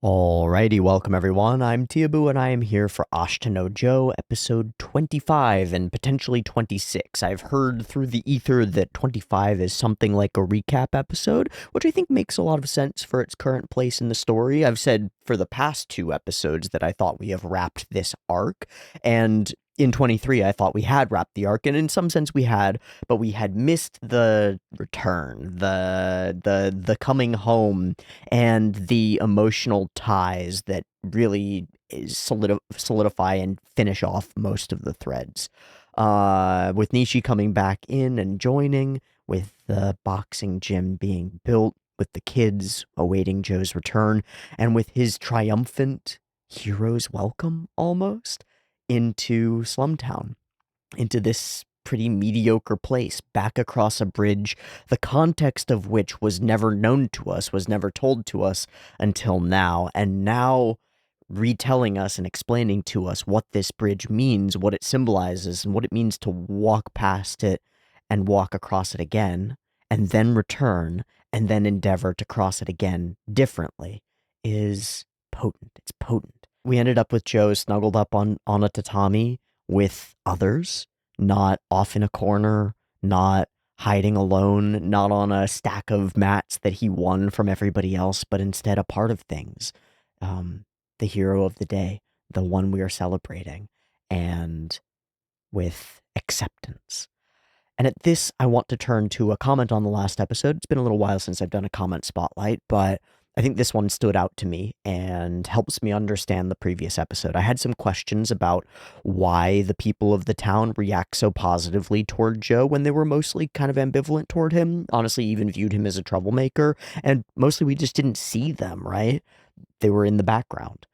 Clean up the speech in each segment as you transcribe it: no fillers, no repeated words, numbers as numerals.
Alrighty, welcome everyone. I'm Teeaboo and I am here for Ashita no Joe, episode 25 and potentially 26. I've heard through the ether that 25 is something like a recap episode, which I think makes a lot of sense for its current place in the story. I've said for the past two episodes that I thought we have wrapped this arc, and in 23 I thought we had wrapped the arc, and in some sense we had, but we had missed the return, the coming home, and the emotional ties that really solidify and finish off most of the threads. With Nishi coming back in and joining, with the boxing gym being built, with the kids awaiting Joe's return, and with his triumphant hero's welcome almost into Slumtown, into this pretty mediocre place, back across a bridge, the context of which was never known to us, was never told to us until now. And now retelling us and explaining to us what this bridge means, what it symbolizes, and what it means to walk past it and walk across it again, and then return, and then endeavor to cross it again differently, is potent. It's potent. We ended up with Joe snuggled up on a tatami with others, not off in a corner, not hiding alone, not on a stack of mats that he won from everybody else, but instead a part of things. The hero of the day, the one we are celebrating, and with acceptance. And at this, I want to turn to a comment on the last episode. It's been a little while since I've done a comment spotlight, but I think this one stood out to me and helps me understand the previous episode. I had some questions about why the people of the town react so positively toward Joe when they were mostly kind of ambivalent toward him, honestly even viewed him as a troublemaker, and mostly we just didn't see them, right? They were in the background.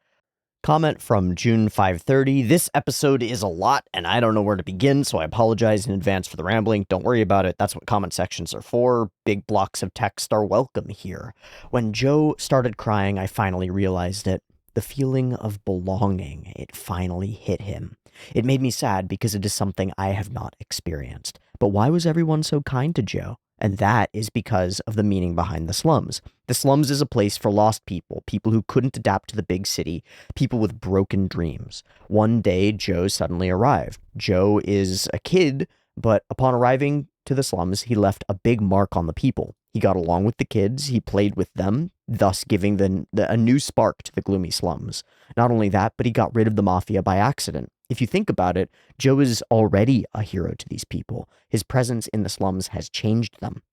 Comment from June 530. This episode is a lot, and I don't know where to begin, so I apologize in advance for the rambling. Don't worry about it. That's what comment sections are for. Big blocks of text are welcome here. When Joe started crying, I finally realized it. The feeling of belonging, it finally hit him. It made me sad because it is something I have not experienced. But why was everyone so kind to Joe? And that is because of the meaning behind the slums. The slums is a place for lost people, people who couldn't adapt to the big city, people with broken dreams. One day, Joe suddenly arrived. Joe is a kid, but upon arriving to the slums, he left a big mark on the people. He got along with the kids, he played with them, thus giving a new spark to the gloomy slums. Not only that, but he got rid of the mafia by accident. If you think about it, Joe is already a hero to these people. His presence in the slums has changed them.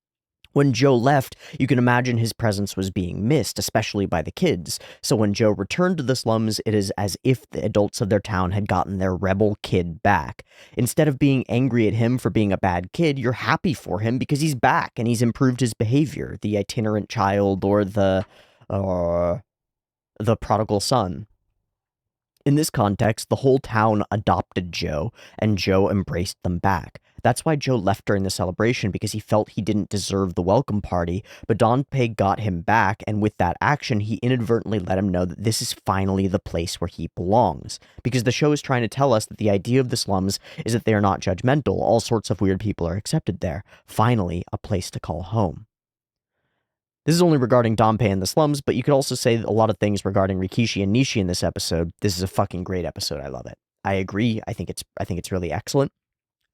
When Joe left, you can imagine his presence was being missed, especially by the kids. So when Joe returned to the slums, it is as if the adults of their town had gotten their rebel kid back. Instead of being angry at him for being a bad kid, you're happy for him because he's back and he's improved his behavior. The itinerant child or the prodigal son. In this context, the whole town adopted Joe, and Joe embraced them back. That's why Joe left during the celebration, because he felt he didn't deserve the welcome party, but Donpei got him back, and with that action, he inadvertently let him know that this is finally the place where he belongs. Because the show is trying to tell us that the idea of the slums is that they are not judgmental, all sorts of weird people are accepted there. Finally, a place to call home. This is only regarding Donpei and the slums, but you could also say a lot of things regarding Rikishi and Nishi in this episode. This is a fucking great episode. I love it. I agree. I think it's really excellent.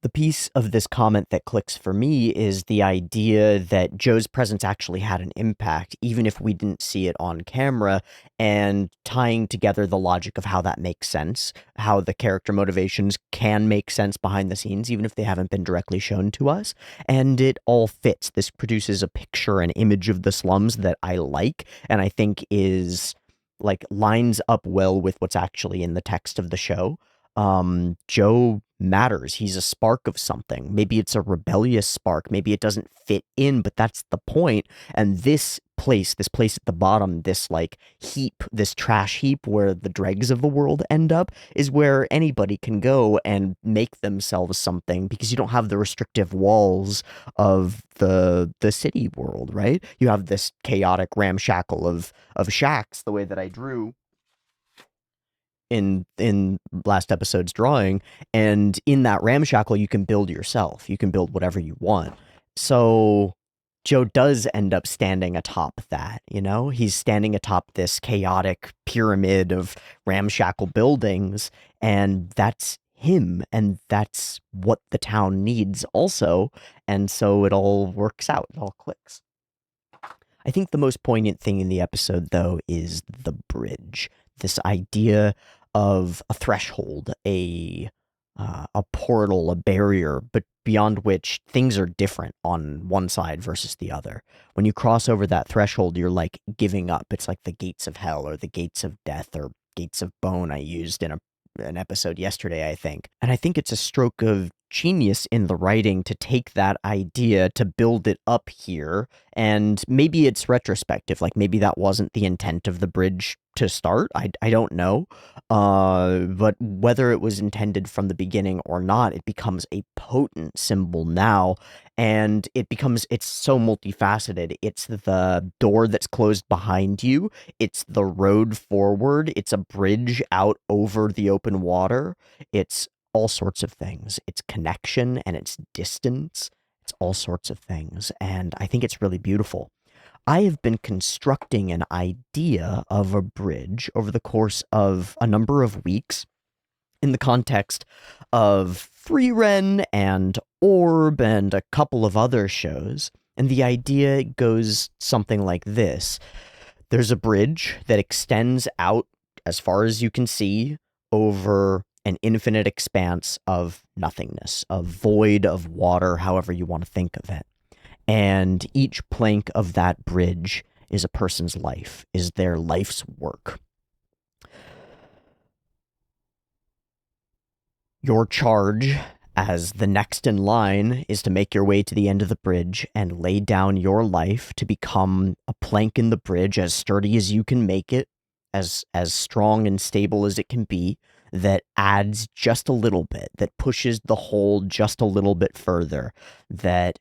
The piece of this comment that clicks for me is the idea that Joe's presence actually had an impact, even if we didn't see it on camera, and tying together the logic of how that makes sense, how the character motivations can make sense behind the scenes, even if they haven't been directly shown to us, and it all fits. This produces a picture, an image of the slums that I like, and I think is, like, lines up well with what's actually in the text of the show. Joe matters. He's a spark of something. Maybe it's a rebellious spark. Maybe it doesn't fit in, but that's the point. And this place at the bottom, this like heap, this trash heap where the dregs of the world end up, is where anybody can go and make themselves something, because you don't have the restrictive walls of the city world, right? You have this chaotic ramshackle of shacks, the way that I drew in last episode's drawing, and in that ramshackle you can build yourself. You can build whatever you want. So Joe does end up standing atop that, you know? He's standing atop this chaotic pyramid of ramshackle buildings, and that's him, and that's what the town needs also, and so it all works out, it all clicks. I think the most poignant thing in the episode, though, is the bridge. This idea of a threshold, a portal, a barrier, but beyond which things are different on one side versus the other. When you cross over that threshold, you're like giving up. It's like the gates of hell or the gates of death or gates of bone I used in an episode yesterday, I think. And I think it's a stroke of genius in the writing to take that idea to build it up here, and maybe it's retrospective, like maybe that wasn't the intent of the bridge to start. I don't know, but whether it was intended from the beginning or not, it becomes a potent symbol now, and it's so multifaceted. It's the door that's closed behind you, it's the road forward, it's a bridge out over the open water, it's all sorts of things. It's connection and it's distance. It's all sorts of things. And I think it's really beautiful. I have been constructing an idea of a bridge over the course of a number of weeks in the context of Freeren and Orb and a couple of other shows. And the idea goes something like this. There's a bridge that extends out as far as you can see over an infinite expanse of nothingness, of void, of water, however you want to think of it. And each plank of that bridge is a person's life, is their life's work. Your charge as the next in line is to make your way to the end of the bridge and lay down your life to become a plank in the bridge as sturdy as you can make it, as strong and stable as it can be, that adds just a little bit, that pushes the whole just a little bit further, that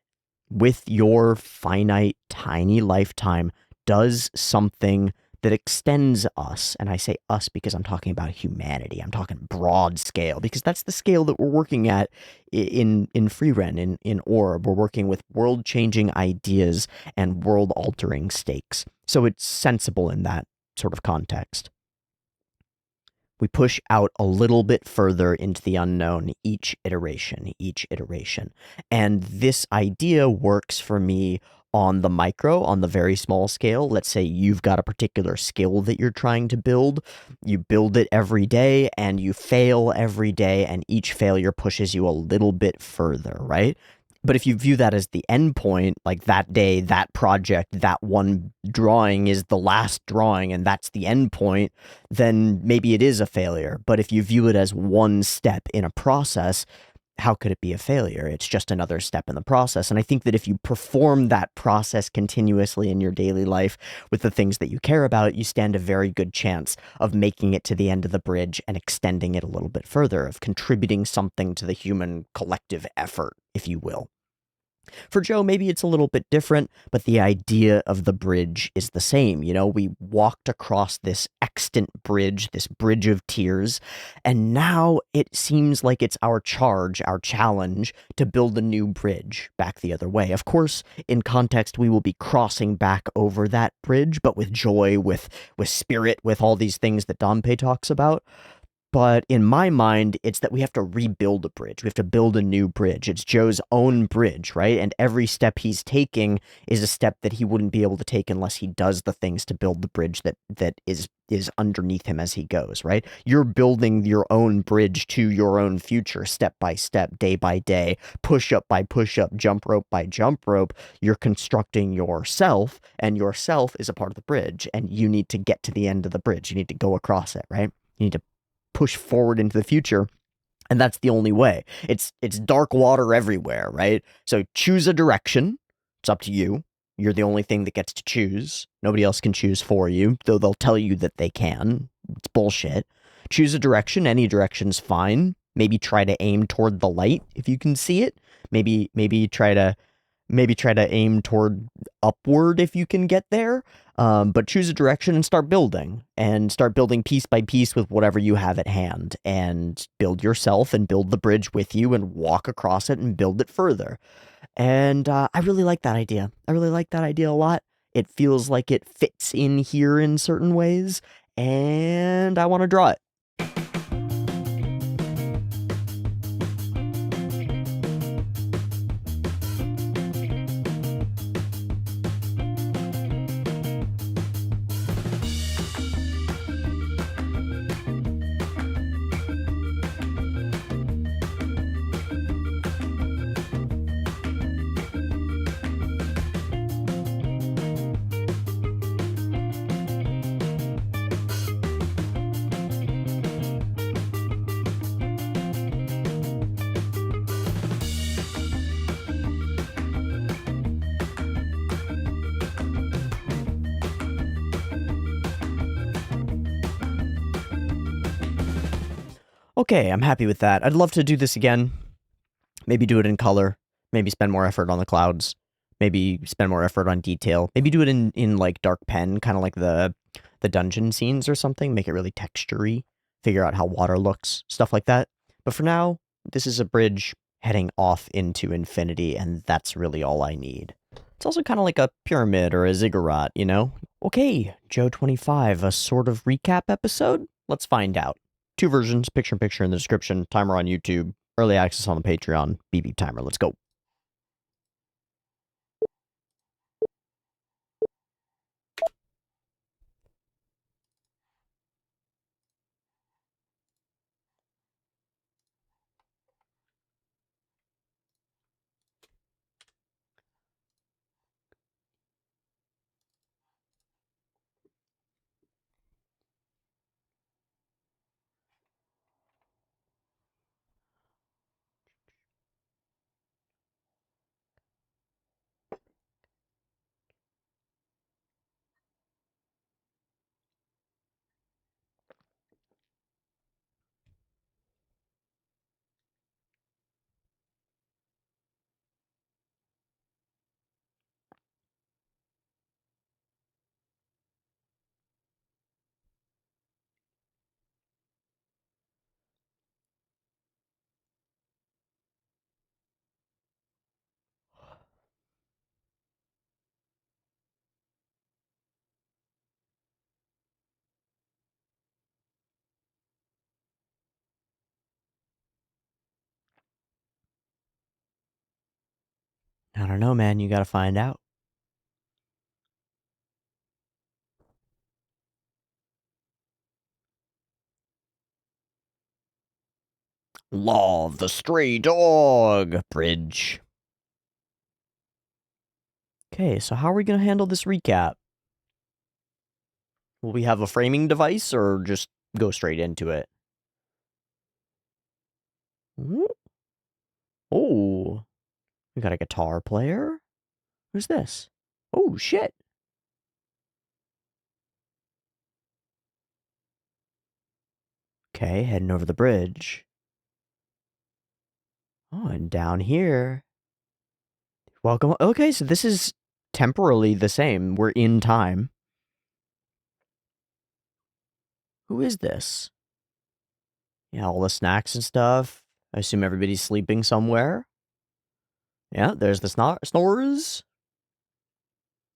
with your finite, tiny lifetime does something that extends us. And I say us because I'm talking about humanity. I'm talking broad scale, because that's the scale that we're working at in Freeren, in Orb. We're working with world-changing ideas and world-altering stakes. So it's sensible in that sort of context. We push out a little bit further into the unknown each iteration. And this idea works for me on the micro, on the very small scale. Let's say you've got a particular skill that you're trying to build. You build it every day and you fail every day, and each failure pushes you a little bit further, right? But if you view that as the end point, like that day, that project, that one drawing is the last drawing and that's the end point, then maybe it is a failure. But if you view it as one step in a process, how could it be a failure? It's just another step in the process. And I think that if you perform that process continuously in your daily life with the things that you care about, you stand a very good chance of making it to the end of the bridge and extending it a little bit further, of contributing something to the human collective effort, if you will. For Joe, maybe it's a little bit different, but the idea of the bridge is the same. You know, we walked across this extant bridge, this bridge of tears, and now it seems like it's our charge, our challenge to build a new bridge back the other way. Of course, in context, we will be crossing back over that bridge, but with joy, with spirit, with all these things that Dompe talks about. But in my mind, it's that we have to rebuild a bridge. We have to build a new bridge. It's Joe's own bridge, right? And every step he's taking is a step that he wouldn't be able to take unless he does the things to build the bridge that is underneath him as he goes, right? You're building your own bridge to your own future, step by step, day by day, push up by push up, jump rope by jump rope. You're constructing yourself, and yourself is a part of the bridge, and you need to get to the end of the bridge. You need to go across it, right? You need to push forward into the future, and that's the only way. It's dark water everywhere, right? So choose a direction. It's up to you. You're the only thing that gets to choose. Nobody else can choose for you, though they'll tell you that they can. It's bullshit. Choose a direction. Any direction's fine. Maybe try to aim toward the light if you can see it. Maybe try to aim toward upward if you can get there. But choose a direction and start building piece by piece with whatever you have at hand, and build yourself and build the bridge with you and walk across it and build it further. And I really like that idea. I really like that idea a lot. It feels like it fits in here in certain ways, and I want to draw it. Okay, I'm happy with that. I'd love to do this again. Maybe do it in color. Maybe spend more effort on the clouds. Maybe spend more effort on detail. Maybe do it in like dark pen, kind of like the dungeon scenes or something. Make it really textury. Figure out how water looks, stuff like that. But for now, this is a bridge heading off into infinity, and that's really all I need. It's also kind of like a pyramid or a ziggurat, you know? Okay, Joe 25, a sort of recap episode? Let's find out. 2 versions, picture-in-picture in the description, timer on YouTube, early access on the Patreon, BB timer. Let's go. I don't know, man. You gotta find out. Law of the Stray Dog Bridge. Okay, so how are we gonna handle this recap? Will we have a framing device or just go straight into it? Oh, we got a guitar player? Who's this? Oh, shit. Okay, heading over the bridge. Oh, and down here. Welcome. Okay, so this is temporally the same. We're in time. Who is this? Yeah, all the snacks and stuff. I assume everybody's sleeping somewhere. Yeah, there's the snores.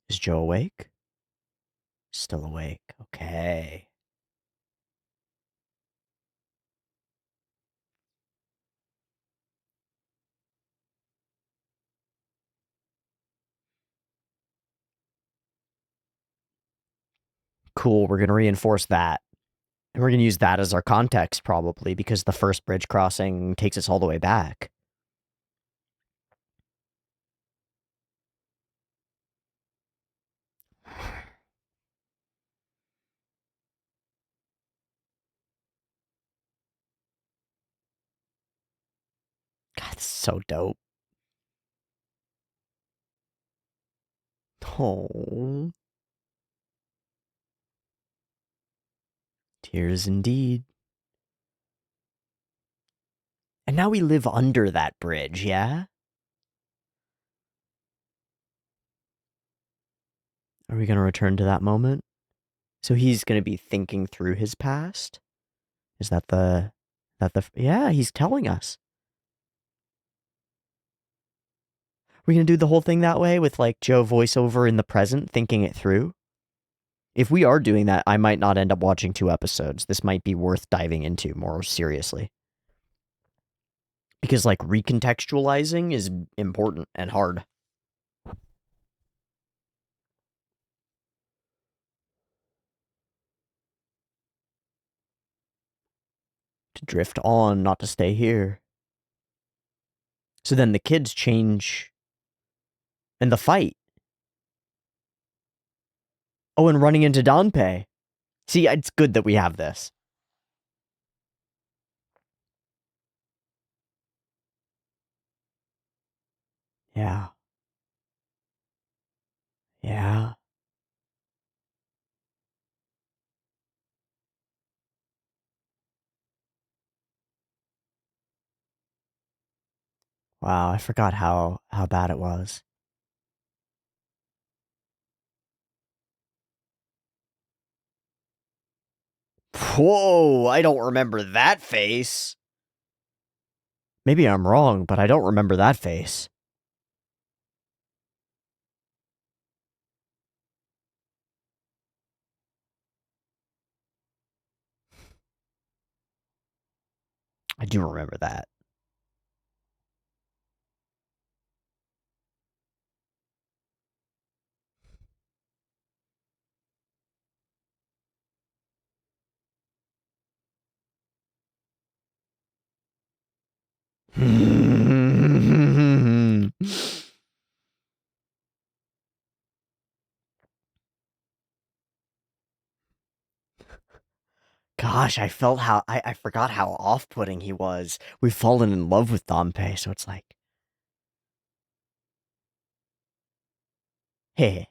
Is Joe awake? Still awake. Okay. Cool, we're going to reinforce that. And we're going to use that as our context, probably, because the first bridge crossing takes us all the way back. God, this is so dope. Oh. Tears indeed. And now we live under that bridge, yeah? Are we going to return to that moment? So he's going to be thinking through his past? Is that the... Yeah, he's telling us. We're gonna do the whole thing that way with like Joe voiceover in the present, thinking it through. If we are doing that, I might not end up watching 2 episodes. This might be worth diving into more seriously. Because like recontextualizing is important and hard. To drift on, not to stay here. So then the kids change. And the fight. Oh, and running into Danpei. See, it's good that we have this. Yeah. Yeah. Wow, I forgot how bad it was. Whoa, I don't remember that face. Maybe I'm wrong, but I don't remember that face. I do remember that. Gosh, I felt how I forgot how off-putting he was. We've fallen in love with Danpei, so it's like, hey.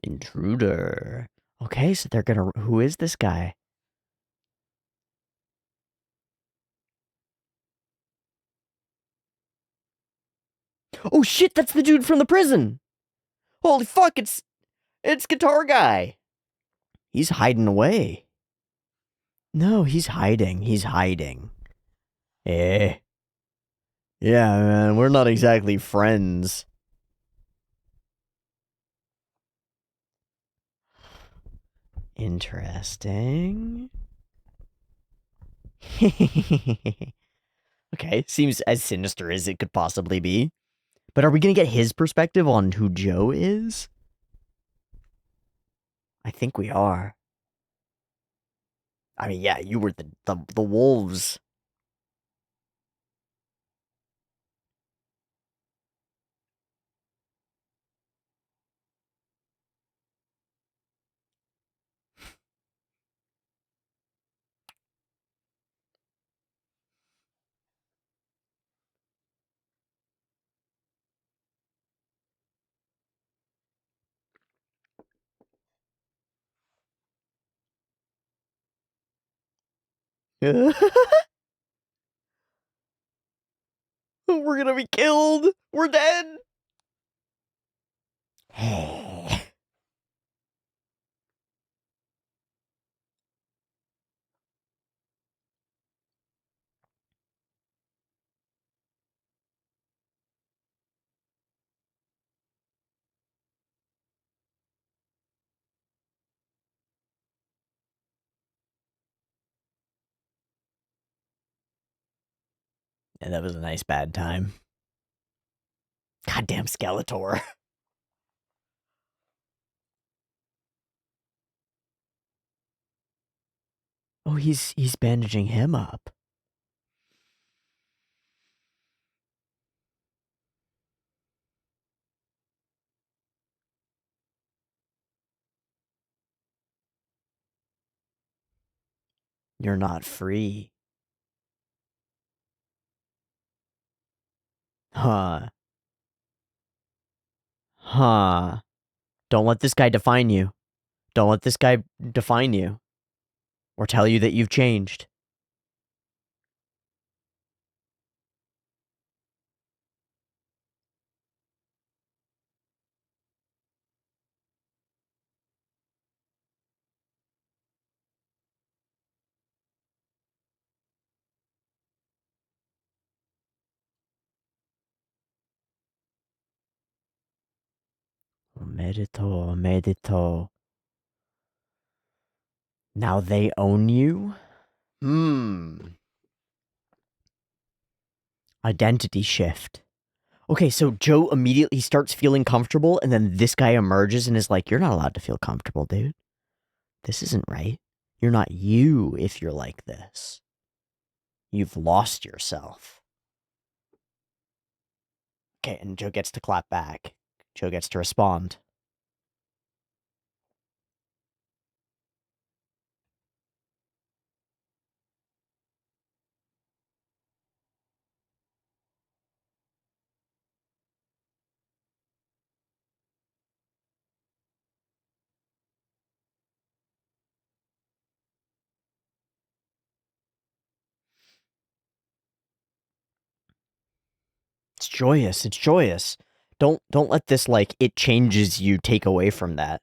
Intruder. Okay, so they're gonna. Who is this guy? Oh shit, that's the dude from the prison! Holy fuck, it's Guitar Guy! He's hiding away. No, he's hiding. He's hiding. Eh. Yeah, man, we're not exactly friends. Interesting. Okay, seems as sinister as it could possibly be. But are we gonna get his perspective on who Joe is? I think we are. I mean, yeah, you were the wolves. We're gonna be killed. We're dead. Hey. And that was a nice bad time. Goddamn Skeletor. Oh, he's bandaging him up. You're not free. Huh. Huh. Don't let this guy define you. Don't let this guy define you. Or tell you that you've changed. Medito, medito. Now they own you? Identity shift. Okay, so Joe immediately starts feeling comfortable, and then this guy emerges and is like, "You're not allowed to feel comfortable, dude. This isn't right. You're not you if you're like this. You've lost yourself." Okay, and Joe gets to clap back. Joe gets to respond. It's joyous. It's joyous. Don't let this like it changes you take away from that.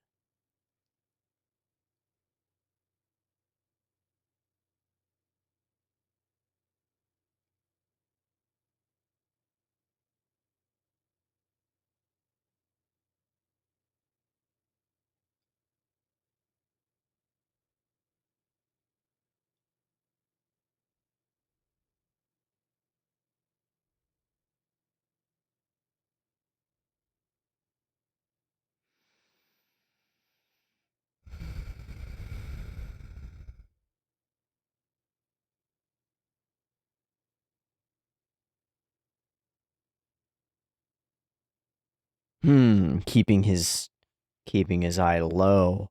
Keeping his eye low.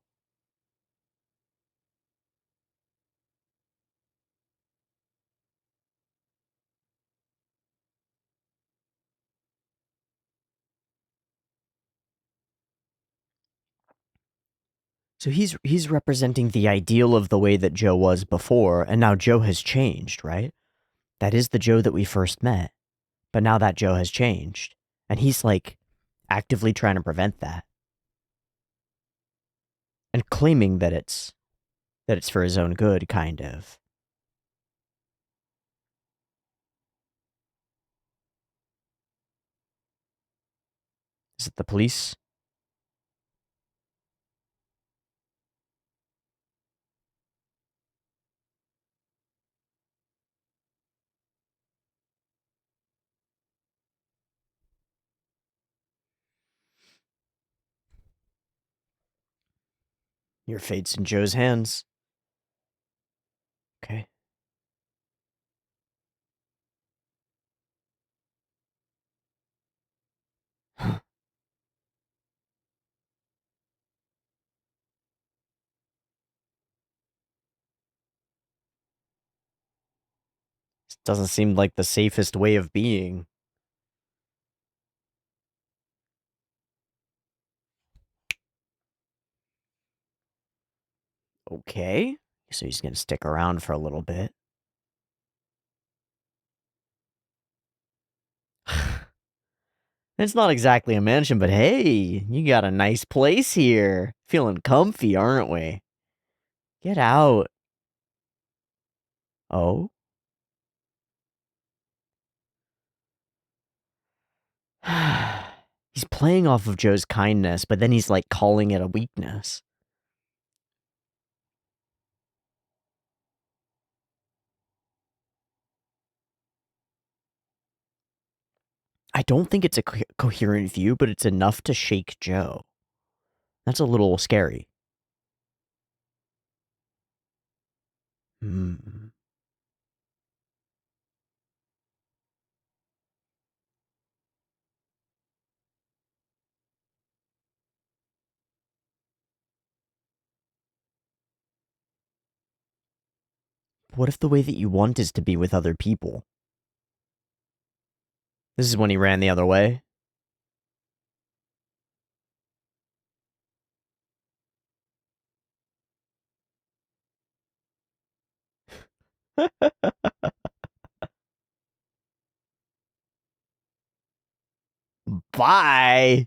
So he's representing the ideal of the way that Joe was before, and now Joe has changed, right? That is the Joe that we first met. But now that Joe has changed. And he's like actively trying to prevent that. And claiming that it's for his own good, kind of. Is it the police? Your fate's in Joe's hands. Okay. This doesn't seem like the safest way of being. Okay. So he's gonna stick around for a little bit. It's not exactly a mansion, but hey, you got a nice place here. Feeling comfy, aren't we? Get out. Oh? He's playing off of Joe's kindness, but then he's like calling it a weakness. I don't think it's a coherent view, but it's enough to shake Joe. That's a little scary. Hmm. What if the way that you want is to be with other people? This is when he ran the other way. Bye.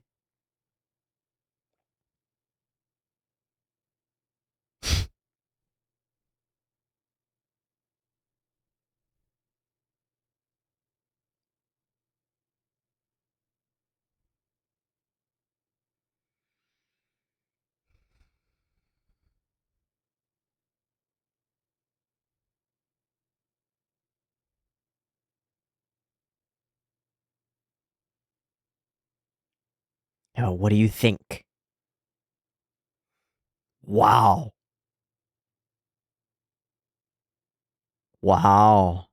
Oh, what do you think? Wow. Wow.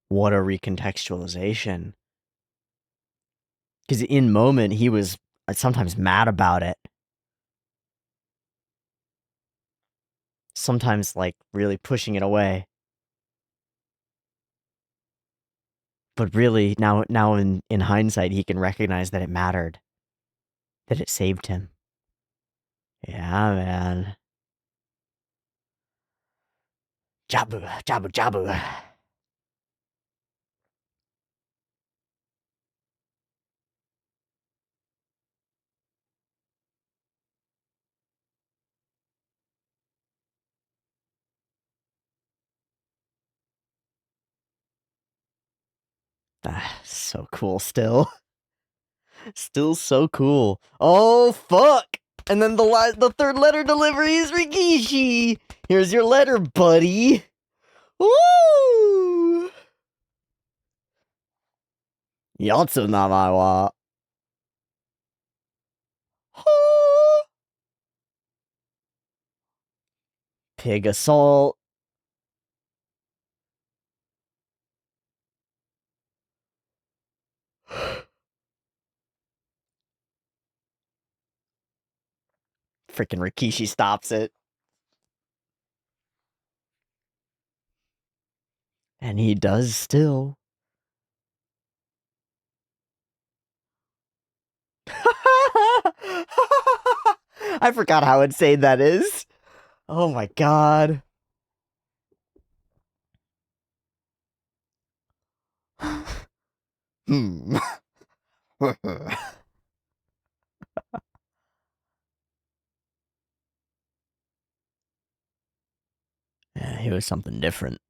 What a recontextualization. Because in moment, he was sometimes mad about it. Sometimes, like, really pushing it away. But really, now in hindsight, he can recognize that it mattered. That it saved him. Yeah, man. Jabu, jabu, jabu. Ah, so cool still. Still so cool. Oh, fuck! And then the third letter delivery is Rikishi! Here's your letter, buddy! Woo! Yatsunama wa... Pig assault. Freaking Rikishi stops it. And he does still. I forgot how insane that is. Oh my god. Hmm. Yeah, he was something different.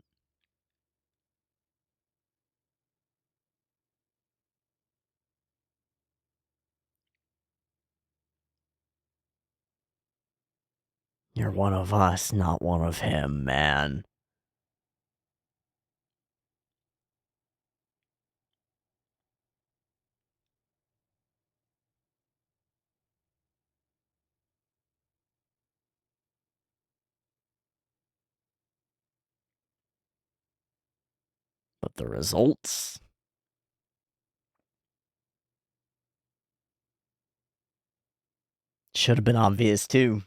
You're one of us, not one of him, man. But the results? Should have been obvious, too.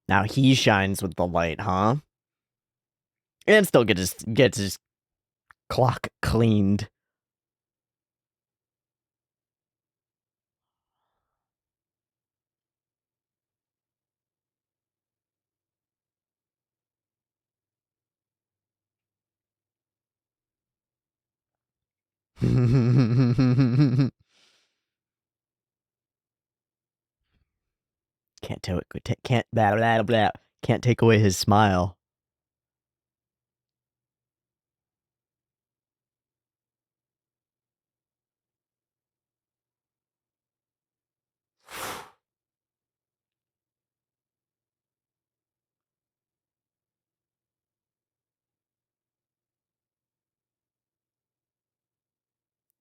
Now he shines with the light, huh? And still gets his clock cleaned. Can't tell it. Can't blah, blah, blah. Can't take away his smile.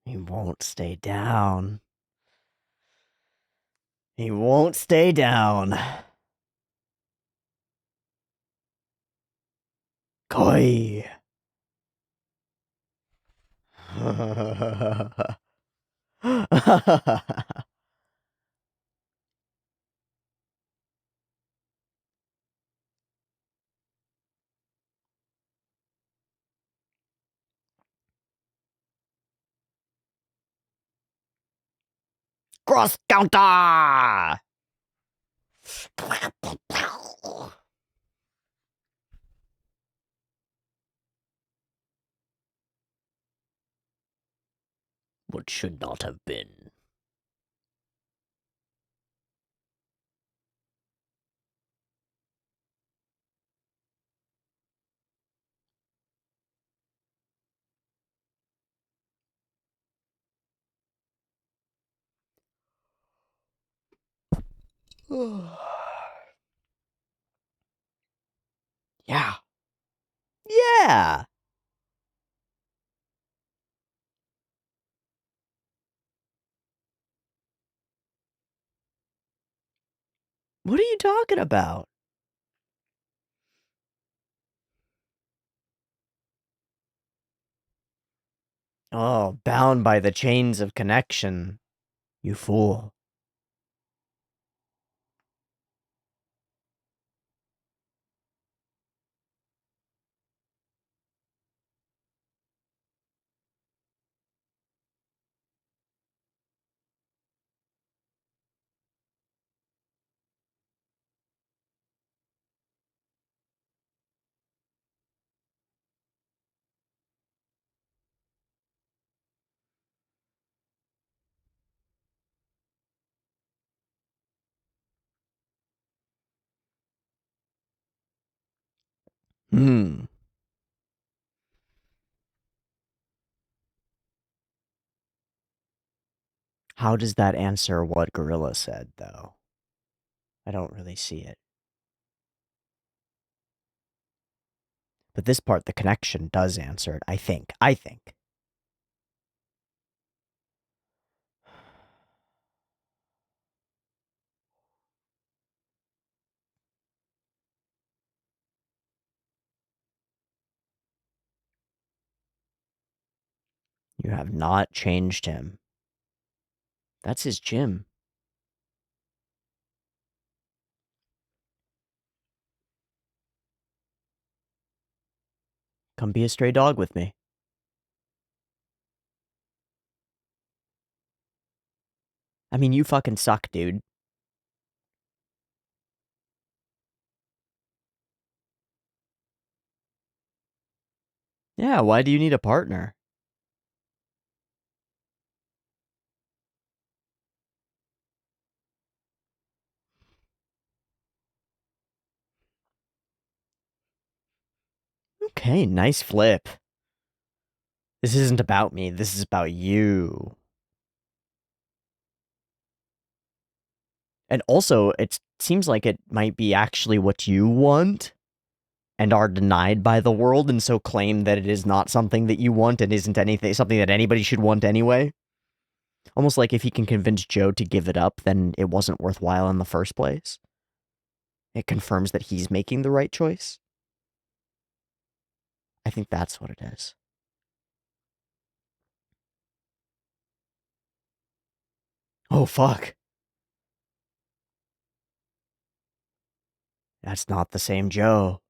He won't stay down. He won't stay down. Koi. Cross counter! What should not have been. Yeah. Yeah. What are you talking about? Oh, bound by the chains of connection. You fool. Hmm. How does that answer what Gorilla said, though? I don't really see it. But this part, the connection, does answer it, I think. You have not changed him. That's his gym. Come be a stray dog with me. I mean, you fucking suck, dude. Yeah, why do you need a partner? Okay, nice flip. This isn't about me, this is about you. And also, it seems like it might be actually what you want and are denied by the world, and so claim that it is not something that you want and isn't anything something that anybody should want anyway. Almost like if he can convince Joe to give it up, then it wasn't worthwhile in the first place. It confirms that he's making the right choice. I think that's what it is. Oh, fuck. That's not the same Joe.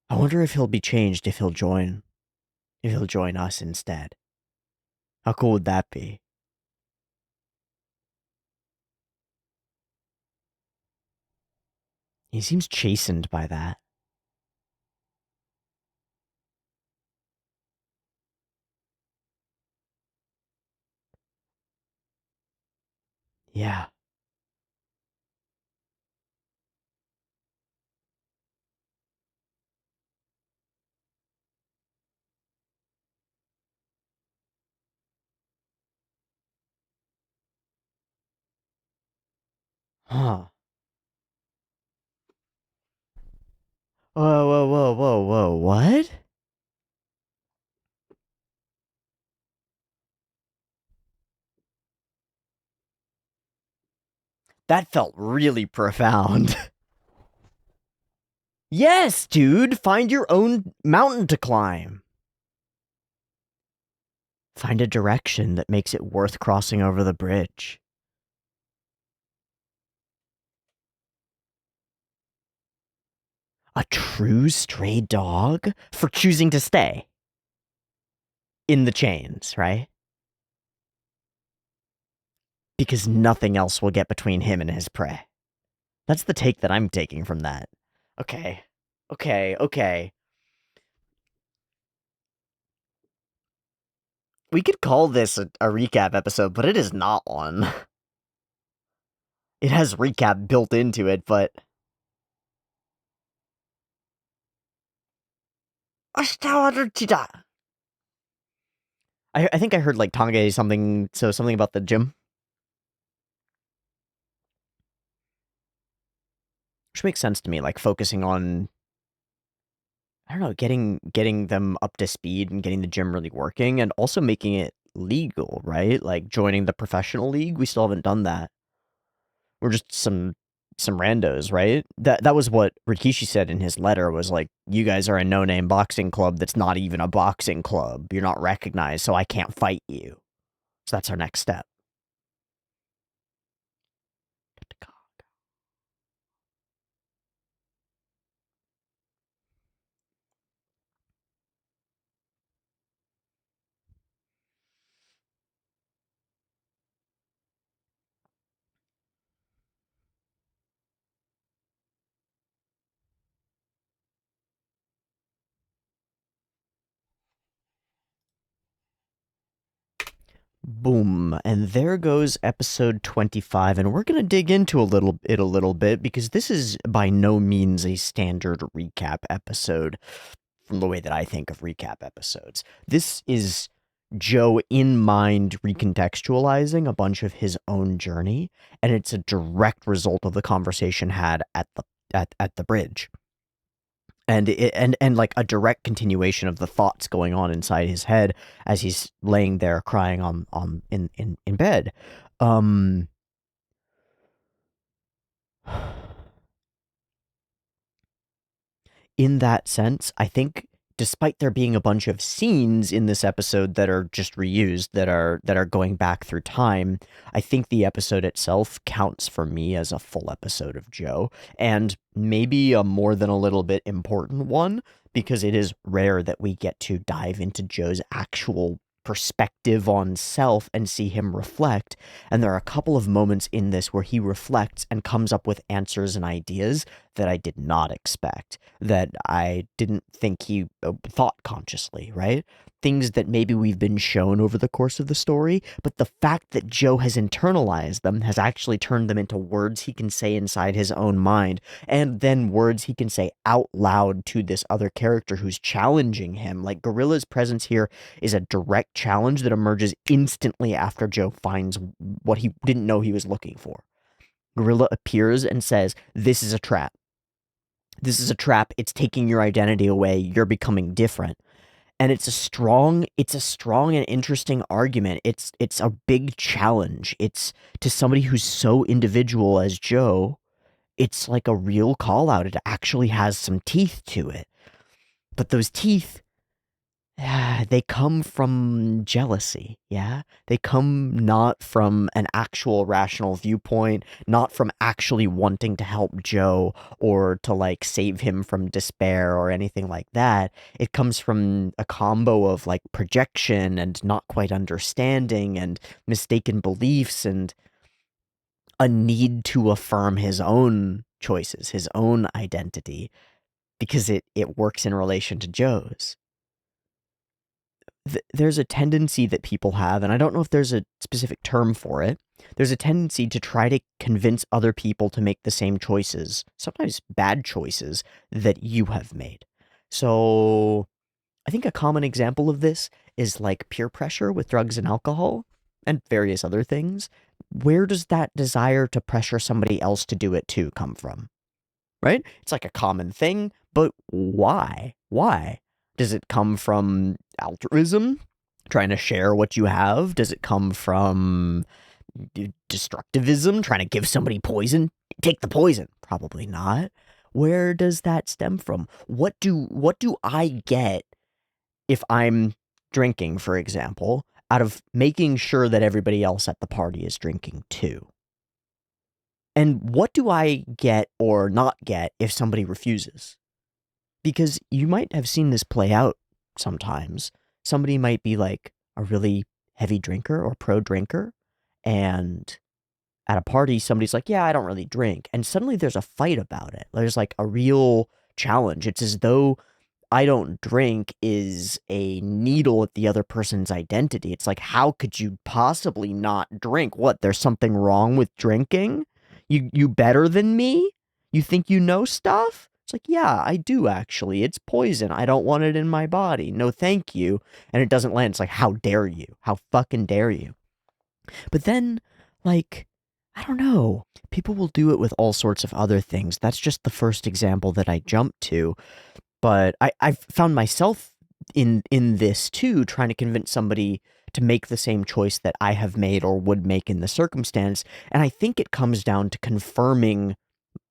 I wonder if he'll be changed if he'll join. If he'll join us instead. How cool would that be? He seems chastened by that. Yeah. Huh. Whoa, whoa, whoa, whoa, whoa, what? That felt really profound. Yes, dude! Find your own mountain to climb. Find a direction that makes it worth crossing over the bridge. A true stray dog for choosing to stay in the chains, right? Because nothing else will get between him and his prey. That's the take that I'm taking from that. Okay. Okay. We could call this a recap episode, but it is not one. It has recap built into it, but... Ashita! I think I heard like Tange something about the gym. Which makes sense to me, like focusing on, I don't know, getting them up to speed and getting the gym really working and also making it legal, right? Like joining the professional league. We still haven't done that. We're just some randos, right? That was what Rikishi said in his letter, was like, you guys are a no-name boxing club that's not even a boxing club. You're not recognized, so I can't fight you. So that's our next step. Boom. And there goes episode 25, and we're going to dig into a little bit because this is by no means a standard recap episode from the way that I think of recap episodes. This is Joe in mind recontextualizing a bunch of his own journey, and it's a direct result of the conversation had at the bridge. And like a direct continuation of the thoughts going on inside his head as he's laying there crying on in bed. In that sense, I think despite there being a bunch of scenes in this episode that are just reused, that are going back through time, I think the episode itself counts for me as a full episode of Joe, and maybe a more than a little bit important one, because it is rare that we get to dive into Joe's actual perspective on self and see him reflect. And there are a couple of moments in this where he reflects and comes up with answers and ideas that I did not expect, that I didn't think he thought consciously, right? Things that maybe we've been shown over the course of the story, but the fact that Joe has internalized them has actually turned them into words he can say inside his own mind, and then words he can say out loud to this other character who's challenging him. Like, Gorilla's presence here is a direct challenge that emerges instantly after Joe finds what he didn't know he was looking for. Gorilla appears and says, "This is a trap. This is a trap. It's taking your identity away. You're becoming different." And it's a strong and interesting argument. It's a big challenge. It's to somebody who's so individual as Joe, it's like a real call out. It actually has some teeth to it. But those teeth, they come from jealousy, yeah? They come not from an actual rational viewpoint, not from actually wanting to help Joe or to, like, save him from despair or anything like that. It comes from a combo of, like, projection and not quite understanding and mistaken beliefs and a need to affirm his own choices, his own identity, because it works in relation to Joe's. There's a tendency that people have, and I don't know if there's a specific term for it. There's a tendency to try to convince other people to make the same choices, sometimes bad choices, that you have made. So I think a common example of this is like peer pressure with drugs and alcohol and various other things. Where does that desire to pressure somebody else to do it too come from? Right? It's like a common thing, but why? Why? Does it come from altruism? Trying to share what you have? Does it come from destructivism? Trying to give somebody poison? Take the poison. Probably not. Where does that stem from? What do I get if I'm drinking, for example, out of making sure that everybody else at the party is drinking too? And what do I get or not get if somebody refuses? Because you might have seen this play out sometimes. Somebody might be like a really heavy drinker or pro drinker, and at a party, somebody's like, "Yeah, I don't really drink." And suddenly there's a fight about it. There's like a real challenge. It's as though "I don't drink" is a needle at the other person's identity. It's like, how could you possibly not drink? What, there's something wrong with drinking? You better than me? You think you know stuff? It's like, yeah, I do actually. It's poison. I don't want it in my body. No, thank you. And it doesn't land. It's like, how dare you? How fucking dare you? But then, like, I don't know. People will do it with all sorts of other things. That's just the first example that I jumped to. But I've found myself in this too, trying to convince somebody to make the same choice that I have made or would make in the circumstance. And I think it comes down to confirming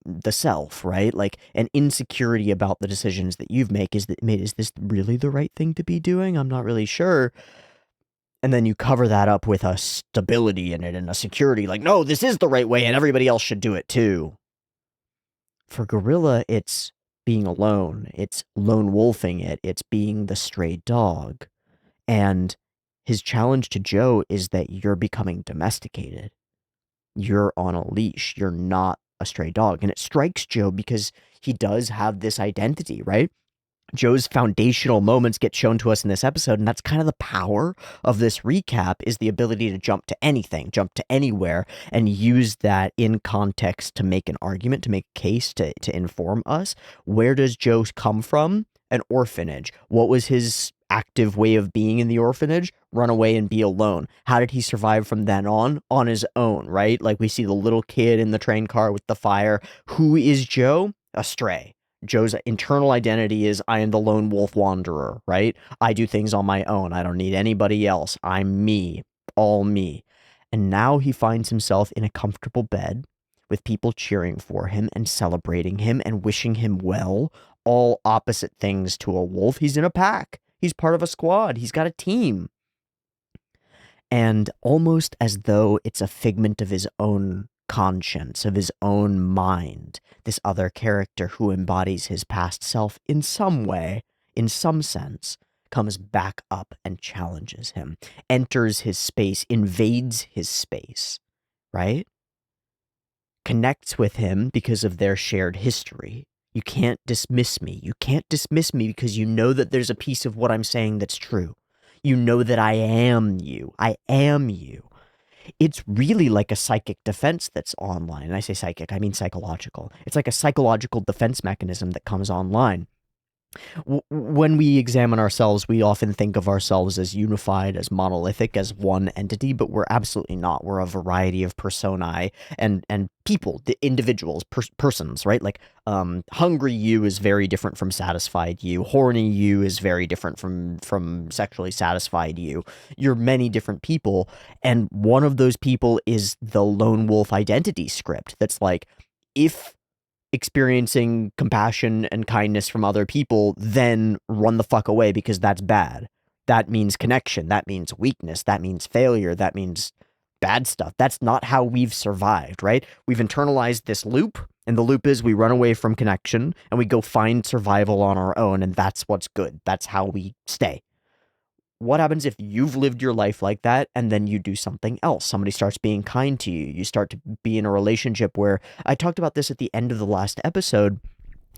the self, right? Like an insecurity about the decisions that you've made. Is this really the right thing to be doing? I'm not really sure. And then you cover that up with a stability in it and a security, like, no, this is the right way and everybody else should do it too. For Gorilla, it's being alone. It's lone wolfing it. It's being the stray dog. And his challenge to Joe is that you're becoming domesticated. You're on a leash. You're not a stray dog. And it strikes Joe because he does have this identity, right? Joe's foundational moments get shown to us in this episode, and that's kind of the power of this recap, is the ability to jump to anything, jump to anywhere, and use that in context to make an argument, to make a case, to inform us. Where does Joe come from? An orphanage. What was his active way of being in the orphanage? Run away and be alone. How did he survive from then on? On his own, right? Like we see the little kid in the train car with the fire. Who is Joe? A stray. Joe's internal identity is, I am the lone wolf wanderer, right? I do things on my own. I don't need anybody else. I'm me, all me. And now he finds himself in a comfortable bed with people cheering for him and celebrating him and wishing him well, all opposite things to a wolf. He's in a pack. He's part of a squad. He's got a team. And almost as though it's a figment of his own conscience, of his own mind, this other character who embodies his past self in some way, in some sense, comes back up and challenges him, enters his space, invades his space, right? Connects with him because of their shared history. You can't dismiss me. You can't dismiss me because you know that there's a piece of what I'm saying that's true. You know that I am you. I am you. It's really like a psychic defense that's online. And I say psychic, I mean psychological. It's like a psychological defense mechanism that comes online. When we examine ourselves, we often think of ourselves as unified, as monolithic, as one entity, but we're absolutely not. We're a variety of personae and people, the individuals, persons, right? Like hungry you is very different from satisfied you. Horny you is very different from sexually satisfied you. You're many different people, and one of those people is the lone wolf identity script that's like, if experiencing compassion and kindness from other people, then run the fuck away because that's bad. That means connection. That means weakness. That means failure. That means bad stuff. That's not how we've survived, right? We've internalized this loop, and the loop is we run away from connection and we go find survival on our own, and that's what's good. That's how we stay. What happens if you've lived your life like that and then you do something else? Somebody starts being kind to you. You start to be in a relationship where, I talked about this at the end of the last episode,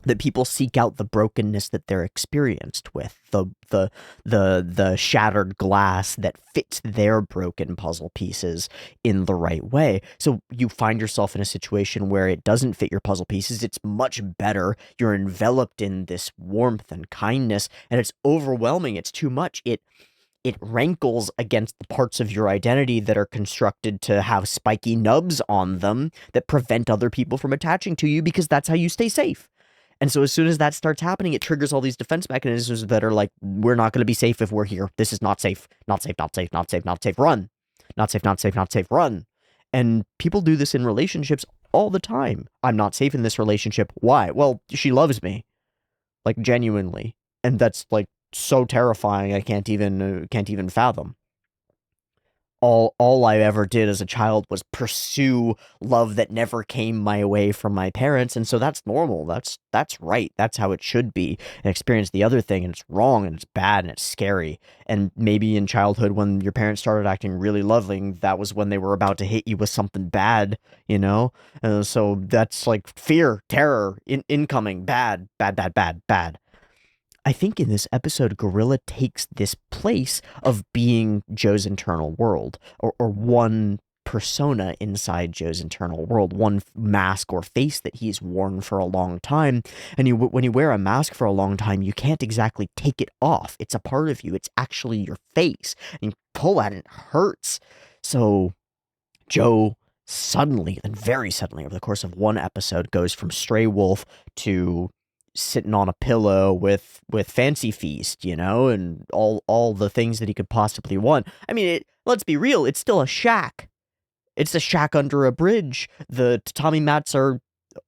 that people seek out the brokenness that they're experienced with, the shattered glass that fits their broken puzzle pieces in the right way. So you find yourself in a situation where it doesn't fit your puzzle pieces. It's much better. You're enveloped in this warmth and kindness, and it's overwhelming. It's too much. It rankles against the parts of your identity that are constructed to have spiky nubs on them that prevent other people from attaching to you, because that's how you stay safe. And so as soon as that starts happening, it triggers all these defense mechanisms that are like, we're not going to be safe if we're here. This is not safe. Not safe, not safe, not safe, not safe, run. Not safe, not safe, not safe, run. And people do this in relationships all the time. I'm not safe in this relationship. Why? Well, she loves me. Like, genuinely. And that's like so terrifying, I can't even fathom. All I ever did as a child was pursue love that never came my way from my parents, and so that's normal. That's right. That's how it should be. And experience the other thing, and it's wrong, and it's bad, and it's scary. And maybe in childhood, when your parents started acting really loving, that was when they were about to hit you with something bad, you know? So that's like fear, terror, incoming, bad, bad, bad, bad, bad. I think in this episode, Gorilla takes this place of being Joe's internal world, or one persona inside Joe's internal world, one mask or face that he's worn for a long time. And when you wear a mask for a long time, you can't exactly take it off. It's a part of you. It's actually your face. And you pull at it, it hurts. So Joe suddenly, and very suddenly, over the course of one episode, goes from stray wolf to sitting on a pillow with Fancy Feast, and all the things that he could possibly want. I mean, let's be real, it's still a shack. It's a shack under a bridge. The tatami mats are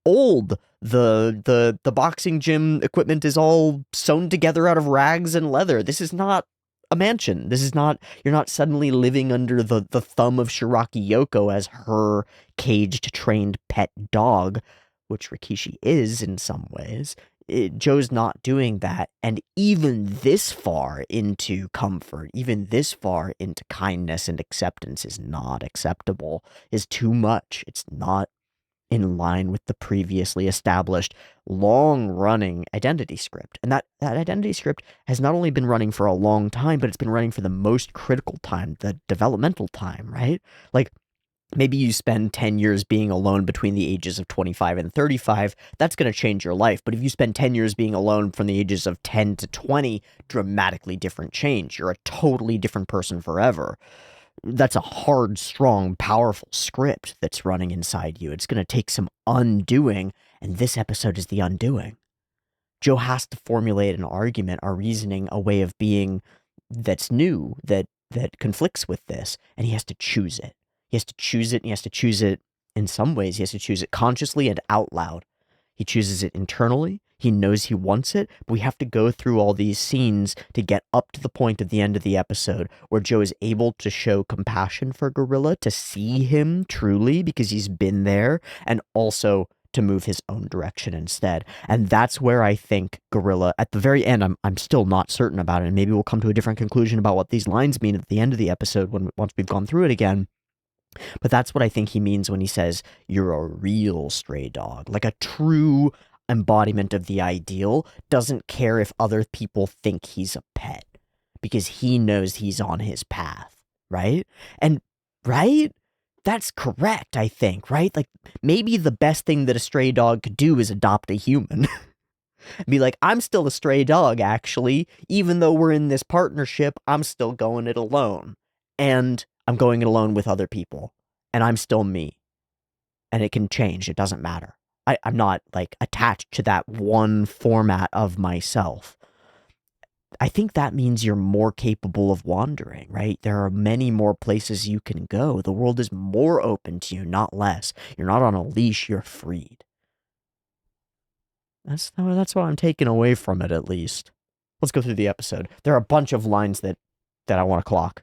old. The boxing gym equipment is all sewn together out of rags and leather. This is not a mansion. This is not, you're not suddenly living under the thumb of Shiraki Yoko as her caged, trained pet dog, which Rikishi is in some ways. Joe's not doing that. And even this far into comfort, even this far into kindness and acceptance is not acceptable, is too much. It's not in line with the previously established long-running identity script. And that identity script has not only been running for a long time, but it's been running for the most critical time, the developmental time, right? Like, maybe you spend 10 years being alone between the ages of 25 and 35, that's going to change your life. But if you spend 10 years being alone from the ages of 10 to 20, dramatically different change. You're a totally different person forever. That's a hard, strong, powerful script that's running inside you. It's going to take some undoing, and this episode is the undoing. Joe has to formulate an argument, a reasoning, a way of being that's new, that conflicts with this, and he has to choose it. He has to choose it, and he has to choose it in some ways. He has to choose it consciously and out loud. He chooses it internally. He knows he wants it, but we have to go through all these scenes to get up to the point at the end of the episode where Joe is able to show compassion for Gorilla, to see him truly because he's been there, and also to move his own direction instead. And that's where I think Gorilla, at the very end, I'm still not certain about it, and maybe we'll come to a different conclusion about what these lines mean at the end of the episode once we've gone through it again. But that's what I think he means when he says, you're a real stray dog. Like a true embodiment of the ideal, doesn't care if other people think he's a pet because he knows he's on his path, right? And, right? That's correct, I think, right? Like, maybe the best thing that a stray dog could do is adopt a human. Be like, I'm still a stray dog, actually. Even though we're in this partnership, I'm still going it alone. And I'm going it alone with other people. And I'm still me. And it can change. It doesn't matter. I'm not, like, attached to that one format of myself. I think that means you're more capable of wandering, right? There are many more places you can go. The world is more open to you, not less. You're not on a leash, you're freed. That's what I'm taking away from it, at least. Let's go through the episode. There are a bunch of lines that I want to clock.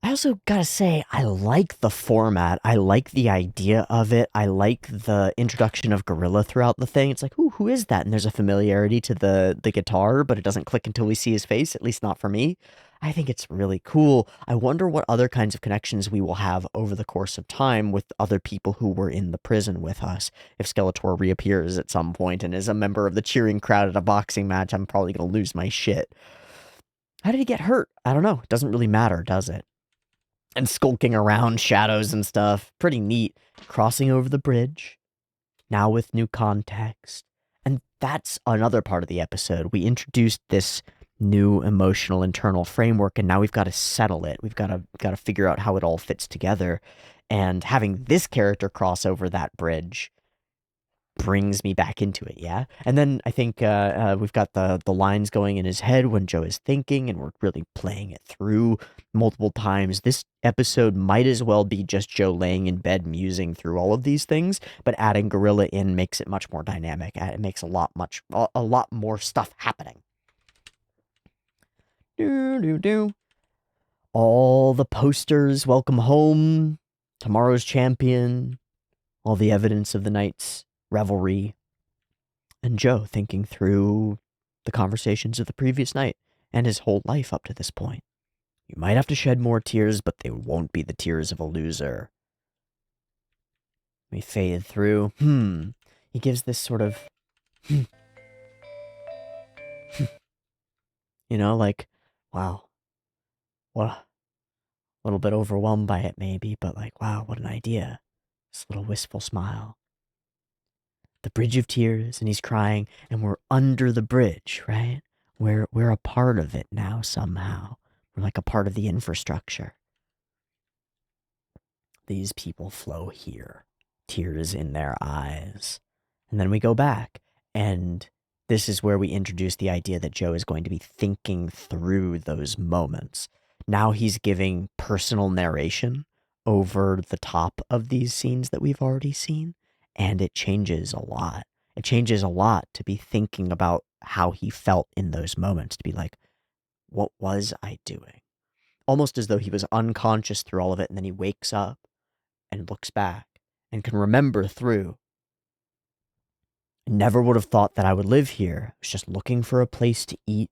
I also gotta say, I like the format. I like the idea of it. I like the introduction of Gorilla throughout the thing. It's like, ooh, who is that? And there's a familiarity to the guitar, but it doesn't click until we see his face, at least not for me. I think it's really cool. I wonder what other kinds of connections we will have over the course of time with other people who were in the prison with us. If Skeletor reappears at some point and is a member of the cheering crowd at a boxing match, I'm probably going to lose my shit. How did he get hurt? I don't know. It doesn't really matter, does it? And skulking around shadows and stuff. Pretty neat. Crossing over the bridge. Now with new context. And that's another part of the episode. We introduced this new emotional internal framework, and now we've got to settle it. We've got to figure out how it all fits together. And having this character cross over that bridge brings me back into it, yeah? And then I think we've got the lines going in his head when Joe is thinking, and we're really playing it through multiple times. This episode might as well be just Joe laying in bed musing through all of these things, but adding Gorilla in makes it much more dynamic. It makes a lot more stuff happening. All the posters, welcome home, tomorrow's champion, all the evidence of the night's revelry, and Joe thinking through the conversations of the previous night and his whole life up to this point. You might have to shed more tears, but they won't be the tears of a loser. We fade through. He gives this sort of you know, like, wow. What little bit overwhelmed by it maybe, but like, wow, what an idea. This little wistful smile. The Bridge of Tears, and he's crying, and we're under the bridge, right? We're a part of it now somehow. We're like a part of the infrastructure. These people flow here, tears in their eyes. And then we go back, and this is where we introduce the idea that Joe is going to be thinking through those moments. Now he's giving personal narration over the top of these scenes that we've already seen, and it changes a lot. It changes a lot to be thinking about how he felt in those moments, to be like, what was I doing? Almost as though he was unconscious through all of it, and then he wakes up and looks back and can remember through. I never would have thought that I would live here. I was just looking for a place to eat,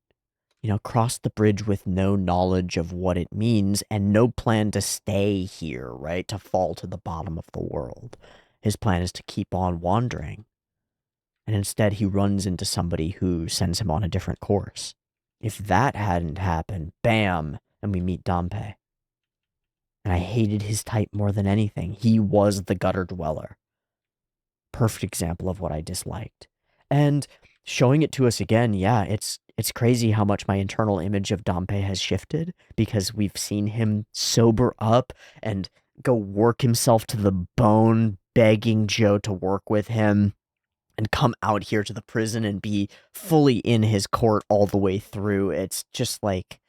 cross the bridge with no knowledge of what it means and no plan to stay here, right? To fall to the bottom of the world. His plan is to keep on wandering. And instead he runs into somebody who sends him on a different course. If that hadn't happened, bam, and we meet Dompe. And I hated his type more than anything. He was the gutter dweller. Perfect example of what I disliked. And showing it to us again, yeah, it's crazy how much my internal image of Dompe has shifted, because we've seen him sober up and go work himself to the bone, begging Joe to work with him, and come out here to the prison and be fully in his court all the way through. It's just like,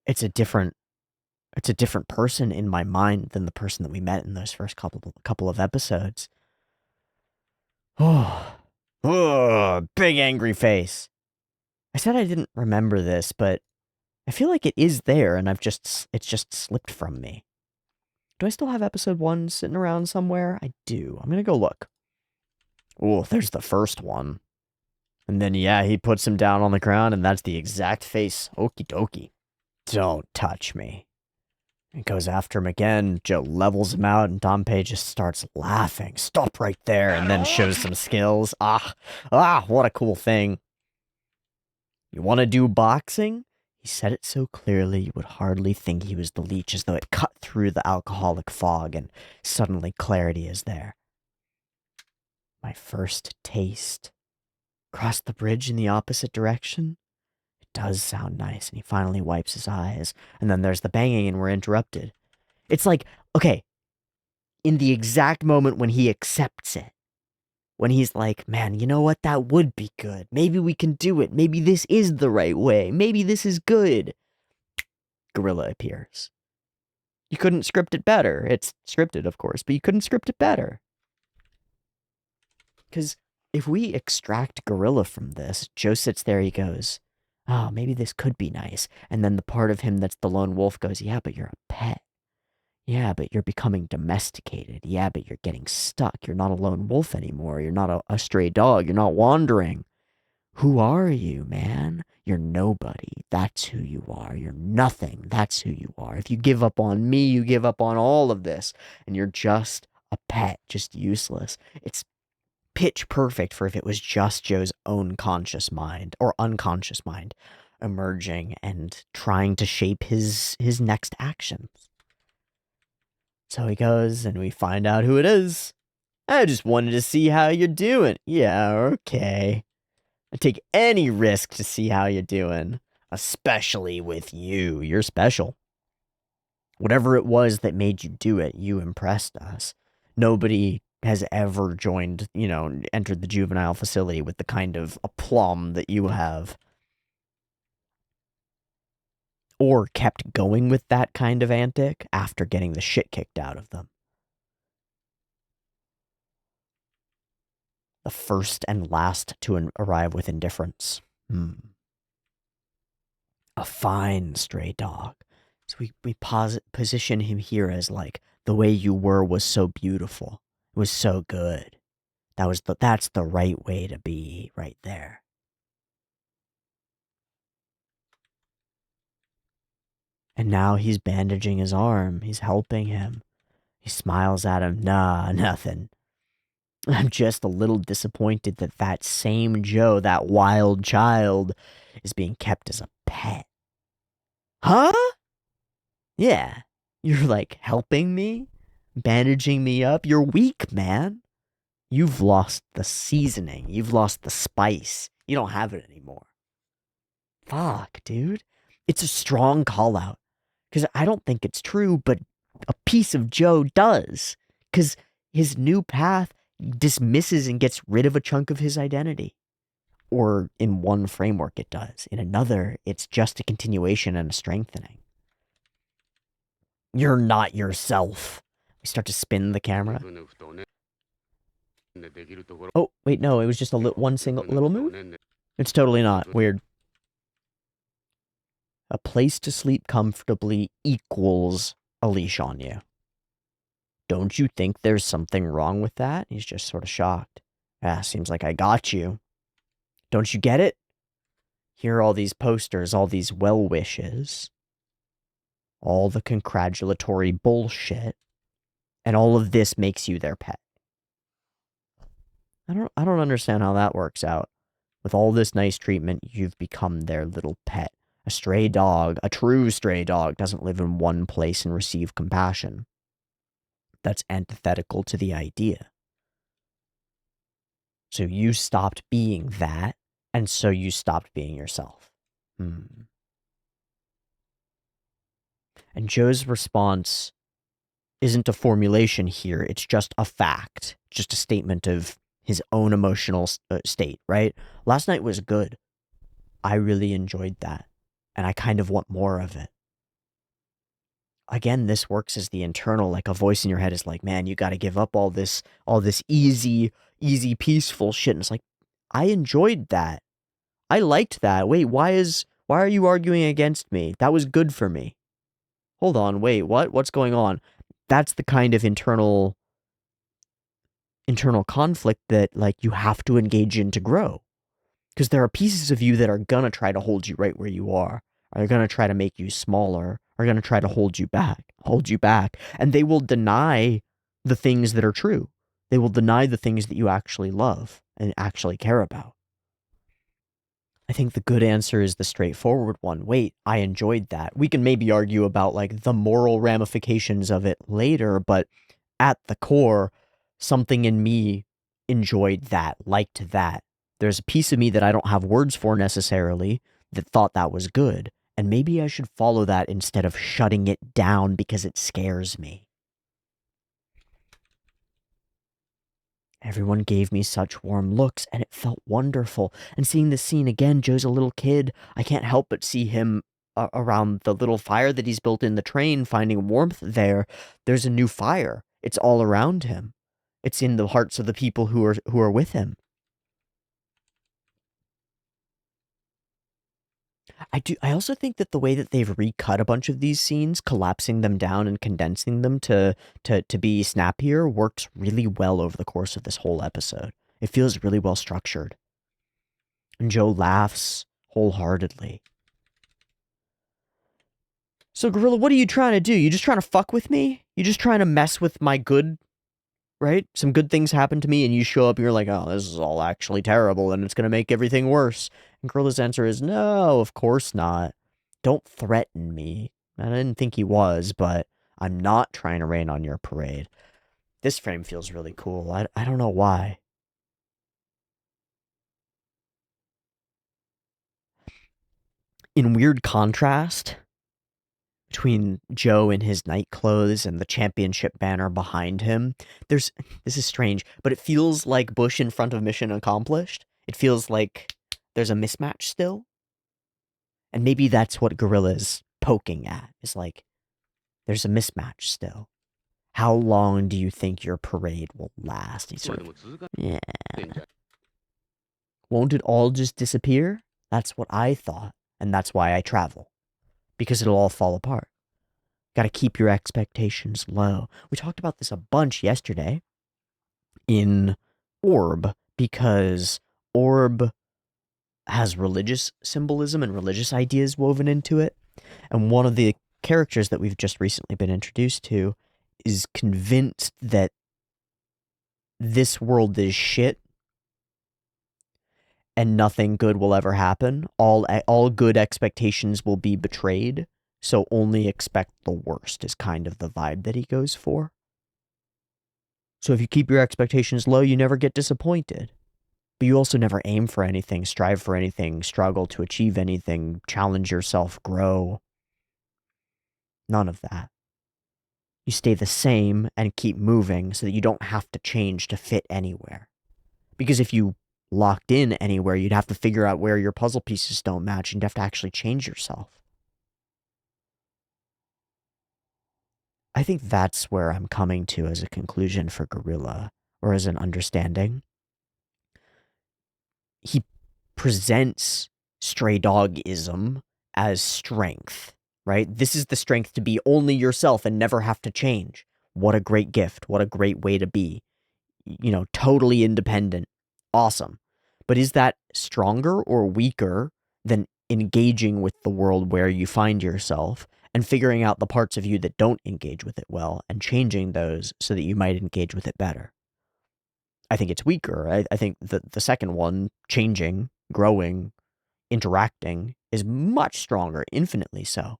it's a different person in my mind than the person that we met in those first couple of episodes. Oh, big angry face. I said I didn't remember this, but I feel like it is there, and it's just slipped from me. Do I still have episode 1 sitting around somewhere? I do. I'm gonna go look. Oh, there's the first one. And then, yeah, he puts him down on the ground, and that's the exact face. Okie dokie. Don't touch me. It goes after him again. Joe levels him out, and Dompe just starts laughing. Stop right there, and then shows some skills. What a cool thing. You want to do boxing? He said it so clearly you would hardly think he was the leech, as though it cut through the alcoholic fog, and suddenly clarity is there. My first taste. Cross the bridge in the opposite direction? Does sound nice, and he finally wipes his eyes, and then there's the banging, and we're interrupted. It's like, okay, in the exact moment when he accepts it, when he's like, man, you know what, that would be good, maybe we can do it, maybe this is the right way, maybe this is good, Gorilla appears. You couldn't script it better. It's scripted, of course, but you couldn't script it better. Because if we extract Gorilla from this, Joe sits there, he goes, oh, maybe this could be nice. And then the part of him that's the lone wolf goes, yeah, but you're a pet. Yeah, but you're becoming domesticated. Yeah, but you're getting stuck. You're not a lone wolf anymore. You're not a stray dog. You're not wandering. Who are you, man? You're nobody. That's who you are. You're nothing. That's who you are. If you give up on me, you give up on all of this. And you're just a pet, just useless. It's pitch perfect for if it was just Joe's own conscious mind or unconscious mind emerging and trying to shape his next actions. So he goes and we find out who it is. I just wanted to see how you're doing. Yeah, okay. I take any risk to see how you're doing, especially with you. You're special. Whatever it was that made you do it, you impressed us. Nobody has ever joined, entered the juvenile facility with the kind of aplomb that you have. Or kept going with that kind of antic after getting the shit kicked out of them. The first and last to arrive with indifference. A fine stray dog. So we position him here as like, the way you were was so beautiful. It was so good. That's the right way to be right there. And now he's bandaging his arm. He's helping him. He smiles at him. Nah, nothing. I'm just a little disappointed that same Joe, that wild child, is being kept as a pet. Huh? Yeah. You're like helping me, bandaging me up. You're weak, man. You've lost the seasoning. You've lost the spice. You don't have it anymore. Fuck, dude. It's a strong call out. Because I don't think it's true, but a piece of Joe does. Because his new path dismisses and gets rid of a chunk of his identity. Or in one framework it does. In another, it's just a continuation and a strengthening. You're not yourself. We start to spin the camera. Oh, wait, no, it was just one single little move? It's totally not. Weird. A place to sleep comfortably equals a leash on you. Don't you think there's something wrong with that? He's just sort of shocked. Ah, seems like I got you. Don't you get it? Here are all these posters, all these well wishes, all the congratulatory bullshit, and all of this makes you their pet. I don't understand how that works out. With all this nice treatment, you've become their little pet. A stray dog, a true stray dog, doesn't live in one place and receive compassion. That's antithetical to the idea. So you stopped being that, and so you stopped being yourself. And Joe's response isn't a formulation here, it's just a fact, just a statement of his own emotional state, right? Last night was good. I really enjoyed that, and I kind of want more of it. Again, this works as the internal, like a voice in your head is like, man, you got to give up all this easy, peaceful shit. And it's like, I enjoyed that. I liked that. Wait, why are you arguing against me? That was good for me. Hold on, wait, what? What's going on? That's the kind of internal conflict that, like, you have to engage in to grow. Because there are pieces of you that are gonna try to hold you right where you are gonna try to make you smaller, are gonna try to hold you back, and they will deny the things that are true. They will deny the things that you actually love and actually care about. I think the good answer is the straightforward one. Wait, I enjoyed that. We can maybe argue about, like, the moral ramifications of it later, but at the core, something in me enjoyed that, liked that. There's a piece of me that I don't have words for necessarily that thought that was good, and maybe I should follow that instead of shutting it down because it scares me. Everyone gave me such warm looks, and it felt wonderful. And seeing this scene again, Joe's a little kid. I can't help but see him around the little fire that he's built in the train, finding warmth there. There's a new fire. It's all around him. It's in the hearts of the people who are with him. I also think that the way that they've recut a bunch of these scenes, collapsing them down and condensing them to be snappier, works really well over the course of this whole episode. It feels really well structured. And Joe laughs wholeheartedly. So, Gorilla, what are you trying to do? You just trying to fuck with me? You just trying to mess with my good, right? Some good things happen to me, and you show up and you're like, oh, this is all actually terrible, and it's going to make everything worse. And Gorilla's answer is, no, of course not. Don't threaten me. I didn't think he was, but I'm not trying to rain on your parade. This frame feels really cool. I don't know why. In weird contrast between Joe in his night clothes and the championship banner behind him, this is strange, but it feels like Bush in front of Mission Accomplished. It feels like there's a mismatch still. And maybe that's what Gorilla's poking at, is like, there's a mismatch still. How long do you think your parade will last? He's sort of, yeah. Won't it all just disappear? That's what I thought, and that's why I travel. Because it'll all fall apart. Gotta keep your expectations low. We talked about this a bunch yesterday in Orb, because Orb has religious symbolism and religious ideas woven into it. And one of the characters that we've just recently been introduced to is convinced that this world is shit and nothing good will ever happen. All good expectations will be betrayed. so only expect the worst is kind of the vibe that he goes for. So if you keep your expectations low, you never get disappointed. But you also never aim for anything, strive for anything, struggle to achieve anything, challenge yourself, grow. None of that. You stay the same and keep moving so that you don't have to change to fit anywhere. Because if you locked in anywhere, you'd have to figure out where your puzzle pieces don't match and you'd have to actually change yourself. I think that's where I'm coming to as a conclusion for Gorilla, or as an understanding. He presents stray dogism as strength, right? This is the strength to be only yourself and never have to change. What a great gift. What a great way to be. You know, totally independent. Awesome. But is that stronger or weaker than engaging with the world where you find yourself and figuring out the parts of you that don't engage with it well and changing those so that you might engage with it better? I think it's weaker. I think the second one, changing, growing, interacting, is much stronger, infinitely so.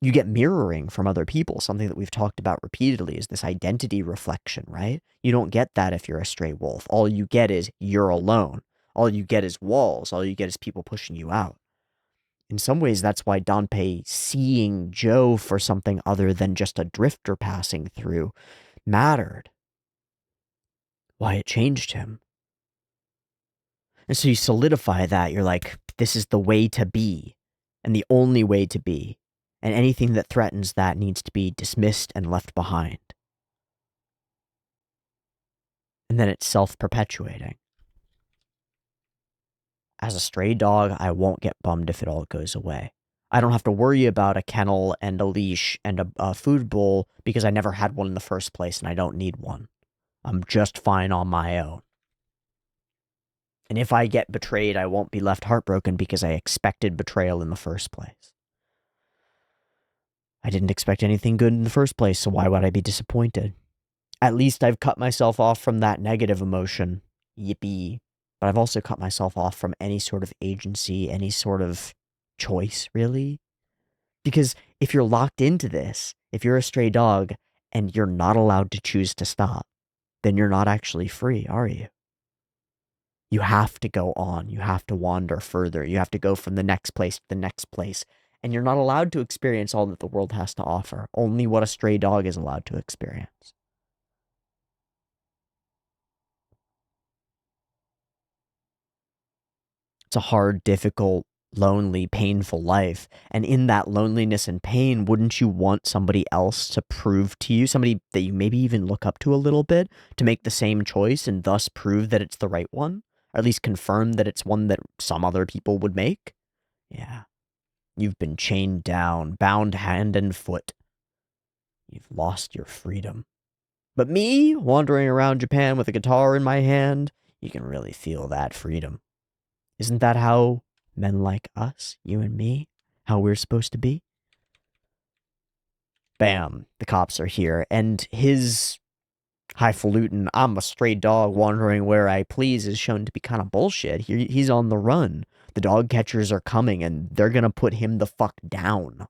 You get mirroring from other people. Something that we've talked about repeatedly is this identity reflection, right? You don't get that if you're a stray wolf. All you get is you're alone. All you get is walls. All you get is people pushing you out. In some ways, that's why Dante seeing Joe for something other than just a drifter passing through mattered. Why it changed him. And so you solidify that. You're like, this is the way to be, and the only way to be. And anything that threatens that needs to be dismissed and left behind. And then it's self-perpetuating. As a stray dog, I won't get bummed if it all goes away. I don't have to worry about a kennel and a leash and a food bowl because I never had one in the first place and I don't need one. I'm just fine on my own. And if I get betrayed, I won't be left heartbroken because I expected betrayal in the first place. I didn't expect anything good in the first place, so why would I be disappointed? At least I've cut myself off from that negative emotion. Yippee. But I've also cut myself off from any sort of agency, any sort of choice, really. Because if you're locked into this, if you're a stray dog and you're not allowed to choose to stop, then you're not actually free, are you? You have to go on. You have to wander further. You have to go from the next place to the next place. And you're not allowed to experience all that the world has to offer. Only what a stray dog is allowed to experience. It's a hard, difficult, lonely, painful life. And in that loneliness and pain, wouldn't you want somebody else to prove to you, somebody that you maybe even look up to a little bit, to make the same choice and thus prove that it's the right one? Or at least confirm that it's one that some other people would make? Yeah. You've been chained down, bound hand and foot. You've lost your freedom. But me, wandering around Japan with a guitar in my hand, you can really feel that freedom. Isn't that how men like us, you and me, how we're supposed to be? Bam, the cops are here, and his highfalutin, I'm a stray dog wandering where I please, is shown to be kind of bullshit. He's on the run. The dog catchers are coming, and they're gonna put him the fuck down,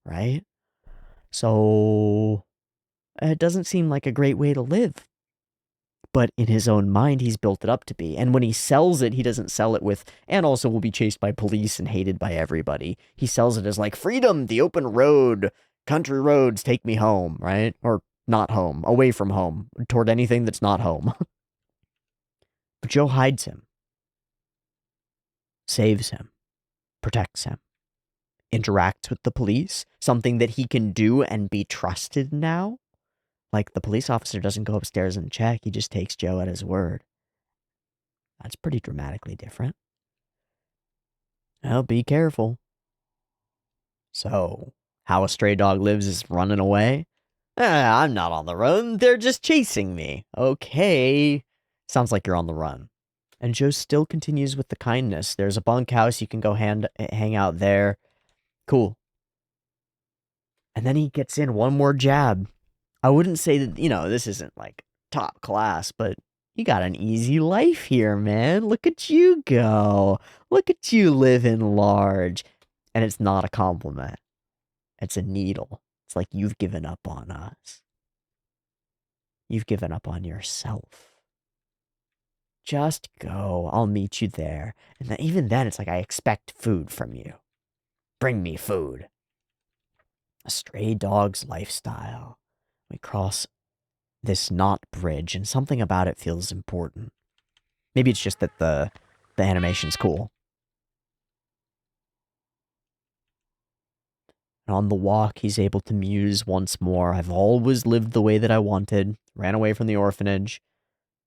right? So, it doesn't seem like a great way to live. But in his own mind, he's built it up to be. And when he sells it, he doesn't sell it with, and also will be chased by police and hated by everybody. He sells it as like, freedom, the open road, country roads, take me home, right? Or not home, away from home, toward anything that's not home. But Joe hides him, saves him, protects him, interacts with the police, something that he can do and be trusted now. Like, the police officer doesn't go upstairs and check, he just takes Joe at his word. That's pretty dramatically different. Well, be careful. So, how a stray dog lives is running away? I'm not on the run, they're just chasing me. Okay. Sounds like you're on the run. And Joe still continues with the kindness. There's a bunkhouse, you can go hang out there. Cool. And then he gets in one more jab. I wouldn't say that, this isn't like top class, but you got an easy life here, man. Look at you go. Look at you living large. And it's not a compliment. It's a needle. It's like you've given up on us. You've given up on yourself. Just go. I'll meet you there. And then, even then, it's like I expect food from you. Bring me food. A stray dog's lifestyle. We cross this knot bridge, and something about it feels important. Maybe it's just that the animation's cool. And on the walk, he's able to muse once more. I've always lived the way that I wanted, ran away from the orphanage,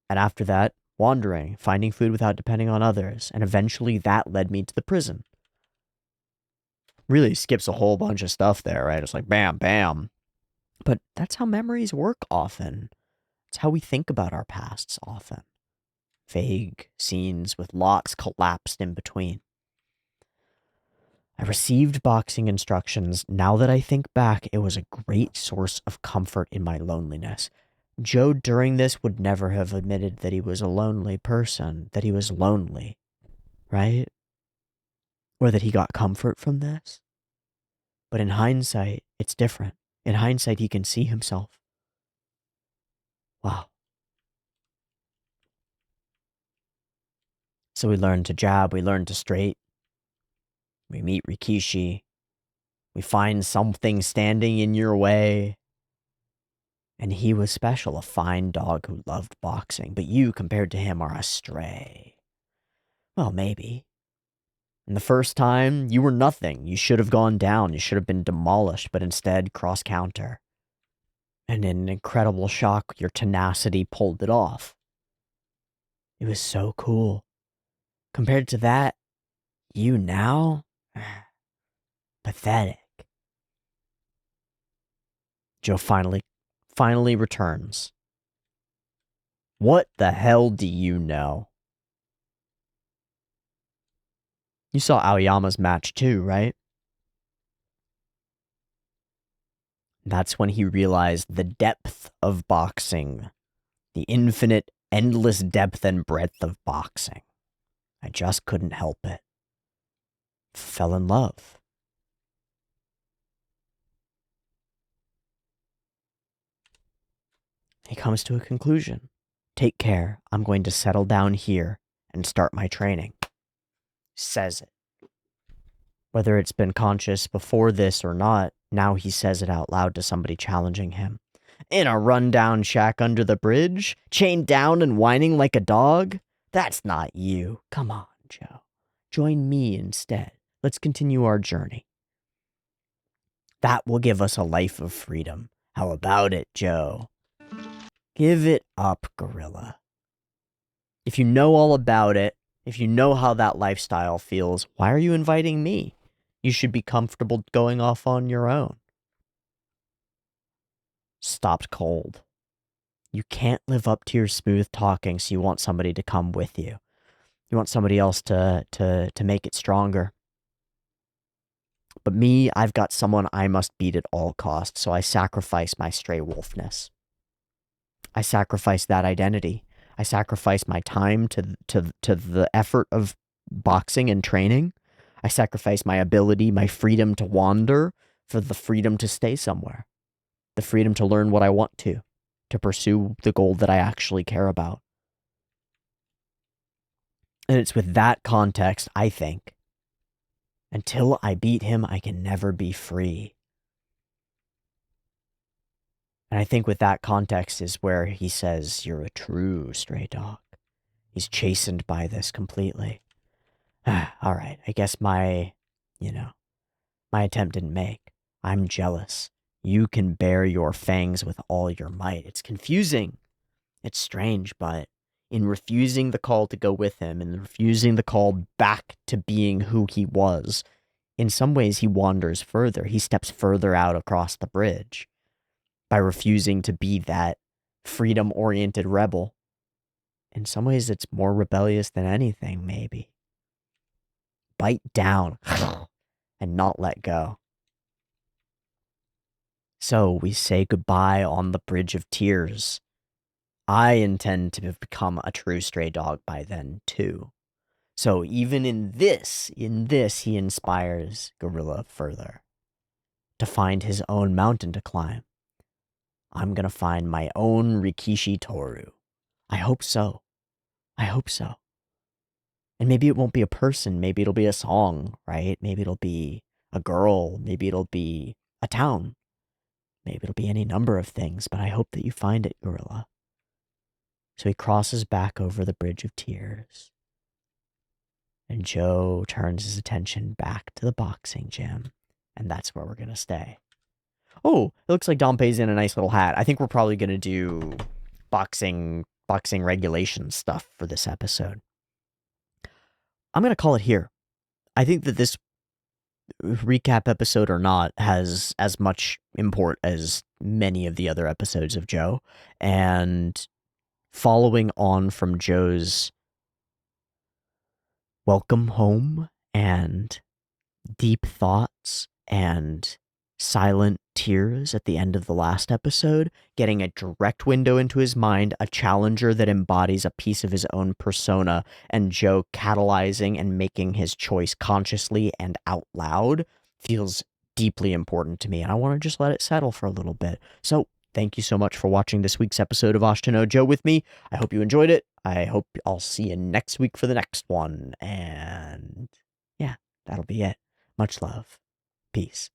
and after that, wandering, finding food without depending on others, and eventually that led me to the prison. Really skips a whole bunch of stuff there, right? It's like bam, bam. But that's how memories work often. It's how we think about our pasts often. Vague scenes with lots collapsed in between. I received boxing instructions. Now that I think back, it was a great source of comfort in my loneliness. Joe during this would never have admitted that he was a lonely person, that he was lonely, right? Or that he got comfort from this. But in hindsight, it's different. In hindsight, he can see himself. Wow. So we learn to jab, we learn to straight. We meet Rikishi. We find something standing in your way. And he was special, a fine dog who loved boxing. But you, compared to him, are a stray. Well, maybe. And the first time, you were nothing. You should have gone down. You should have been demolished. But instead, cross-counter. And in an incredible shock, your tenacity pulled it off. It was so cool. Compared to that, you now? Pathetic. Joe finally returns. What the hell do you know? You saw Aoyama's match too, right? That's when he realized the depth of boxing. The infinite, endless depth and breadth of boxing. I just couldn't help it. Fell in love. He comes to a conclusion. Take care. I'm going to settle down here and start my training. Says it. Whether it's been conscious before this or not, now he says it out loud to somebody challenging him. In a rundown shack under the bridge? Chained down and whining like a dog? That's not you. Come on, Joe. Join me instead. Let's continue our journey. That will give us a life of freedom. How about it, Joe? Give it up, gorilla. If you know all about it, if you know how that lifestyle feels, why are you inviting me? You should be comfortable going off on your own. Stopped cold. You can't live up to your smooth talking, so you want somebody to come with you. You want somebody else to make it stronger. But me, I've got someone I must beat at all costs, so I sacrifice my stray wolfness. I sacrifice that identity. I sacrifice my time to the effort of boxing and training. I sacrifice my ability, my freedom to wander for the freedom to stay somewhere. The freedom to learn what I want to pursue the goal that I actually care about. And it's with that context, I think, until I beat him, I can never be free. And I think with that context is where he says, you're a true stray dog. He's chastened by this completely. All right, I guess my attempt didn't make. I'm jealous. You can bare your fangs with all your might. It's confusing. It's strange, but in refusing the call to go with him and refusing the call back to being who he was, in some ways he wanders further. He steps further out across the bridge by refusing to be that freedom-oriented rebel. In some ways, it's more rebellious than anything, maybe. Bite down and not let go. So we say goodbye on the Bridge of Tears. I intend to have become a true stray dog by then, too. So even in this, he inspires Gorilla further to find his own mountain to climb. I'm gonna find my own Rikishi Toru. I hope so. I hope so. And maybe it won't be a person. Maybe it'll be a song, right? Maybe it'll be a girl. Maybe it'll be a town. Maybe it'll be any number of things, but I hope that you find it, Gorilla. So he crosses back over the Bridge of Tears. And Joe turns his attention back to the boxing gym. And that's where we're going to stay. Oh, it looks like Dompe's in a nice little hat. I think we're probably going to do boxing regulation stuff for this episode. I'm going to call it here. I think that this recap episode or not has as much import as many of the other episodes of Joe. And following on from Joe's welcome home and deep thoughts and silent tears at the end of the last episode, getting a direct window into his mind, a challenger that embodies a piece of his own persona, and Joe catalyzing and making his choice consciously and out loud feels deeply important to me, and I want to just let it settle for a little bit. So thank you so much for watching this week's episode of Ashita no Joe with me. I hope you enjoyed it. I hope I'll see you next week for the next one, and yeah, that'll be it. Much love. Peace.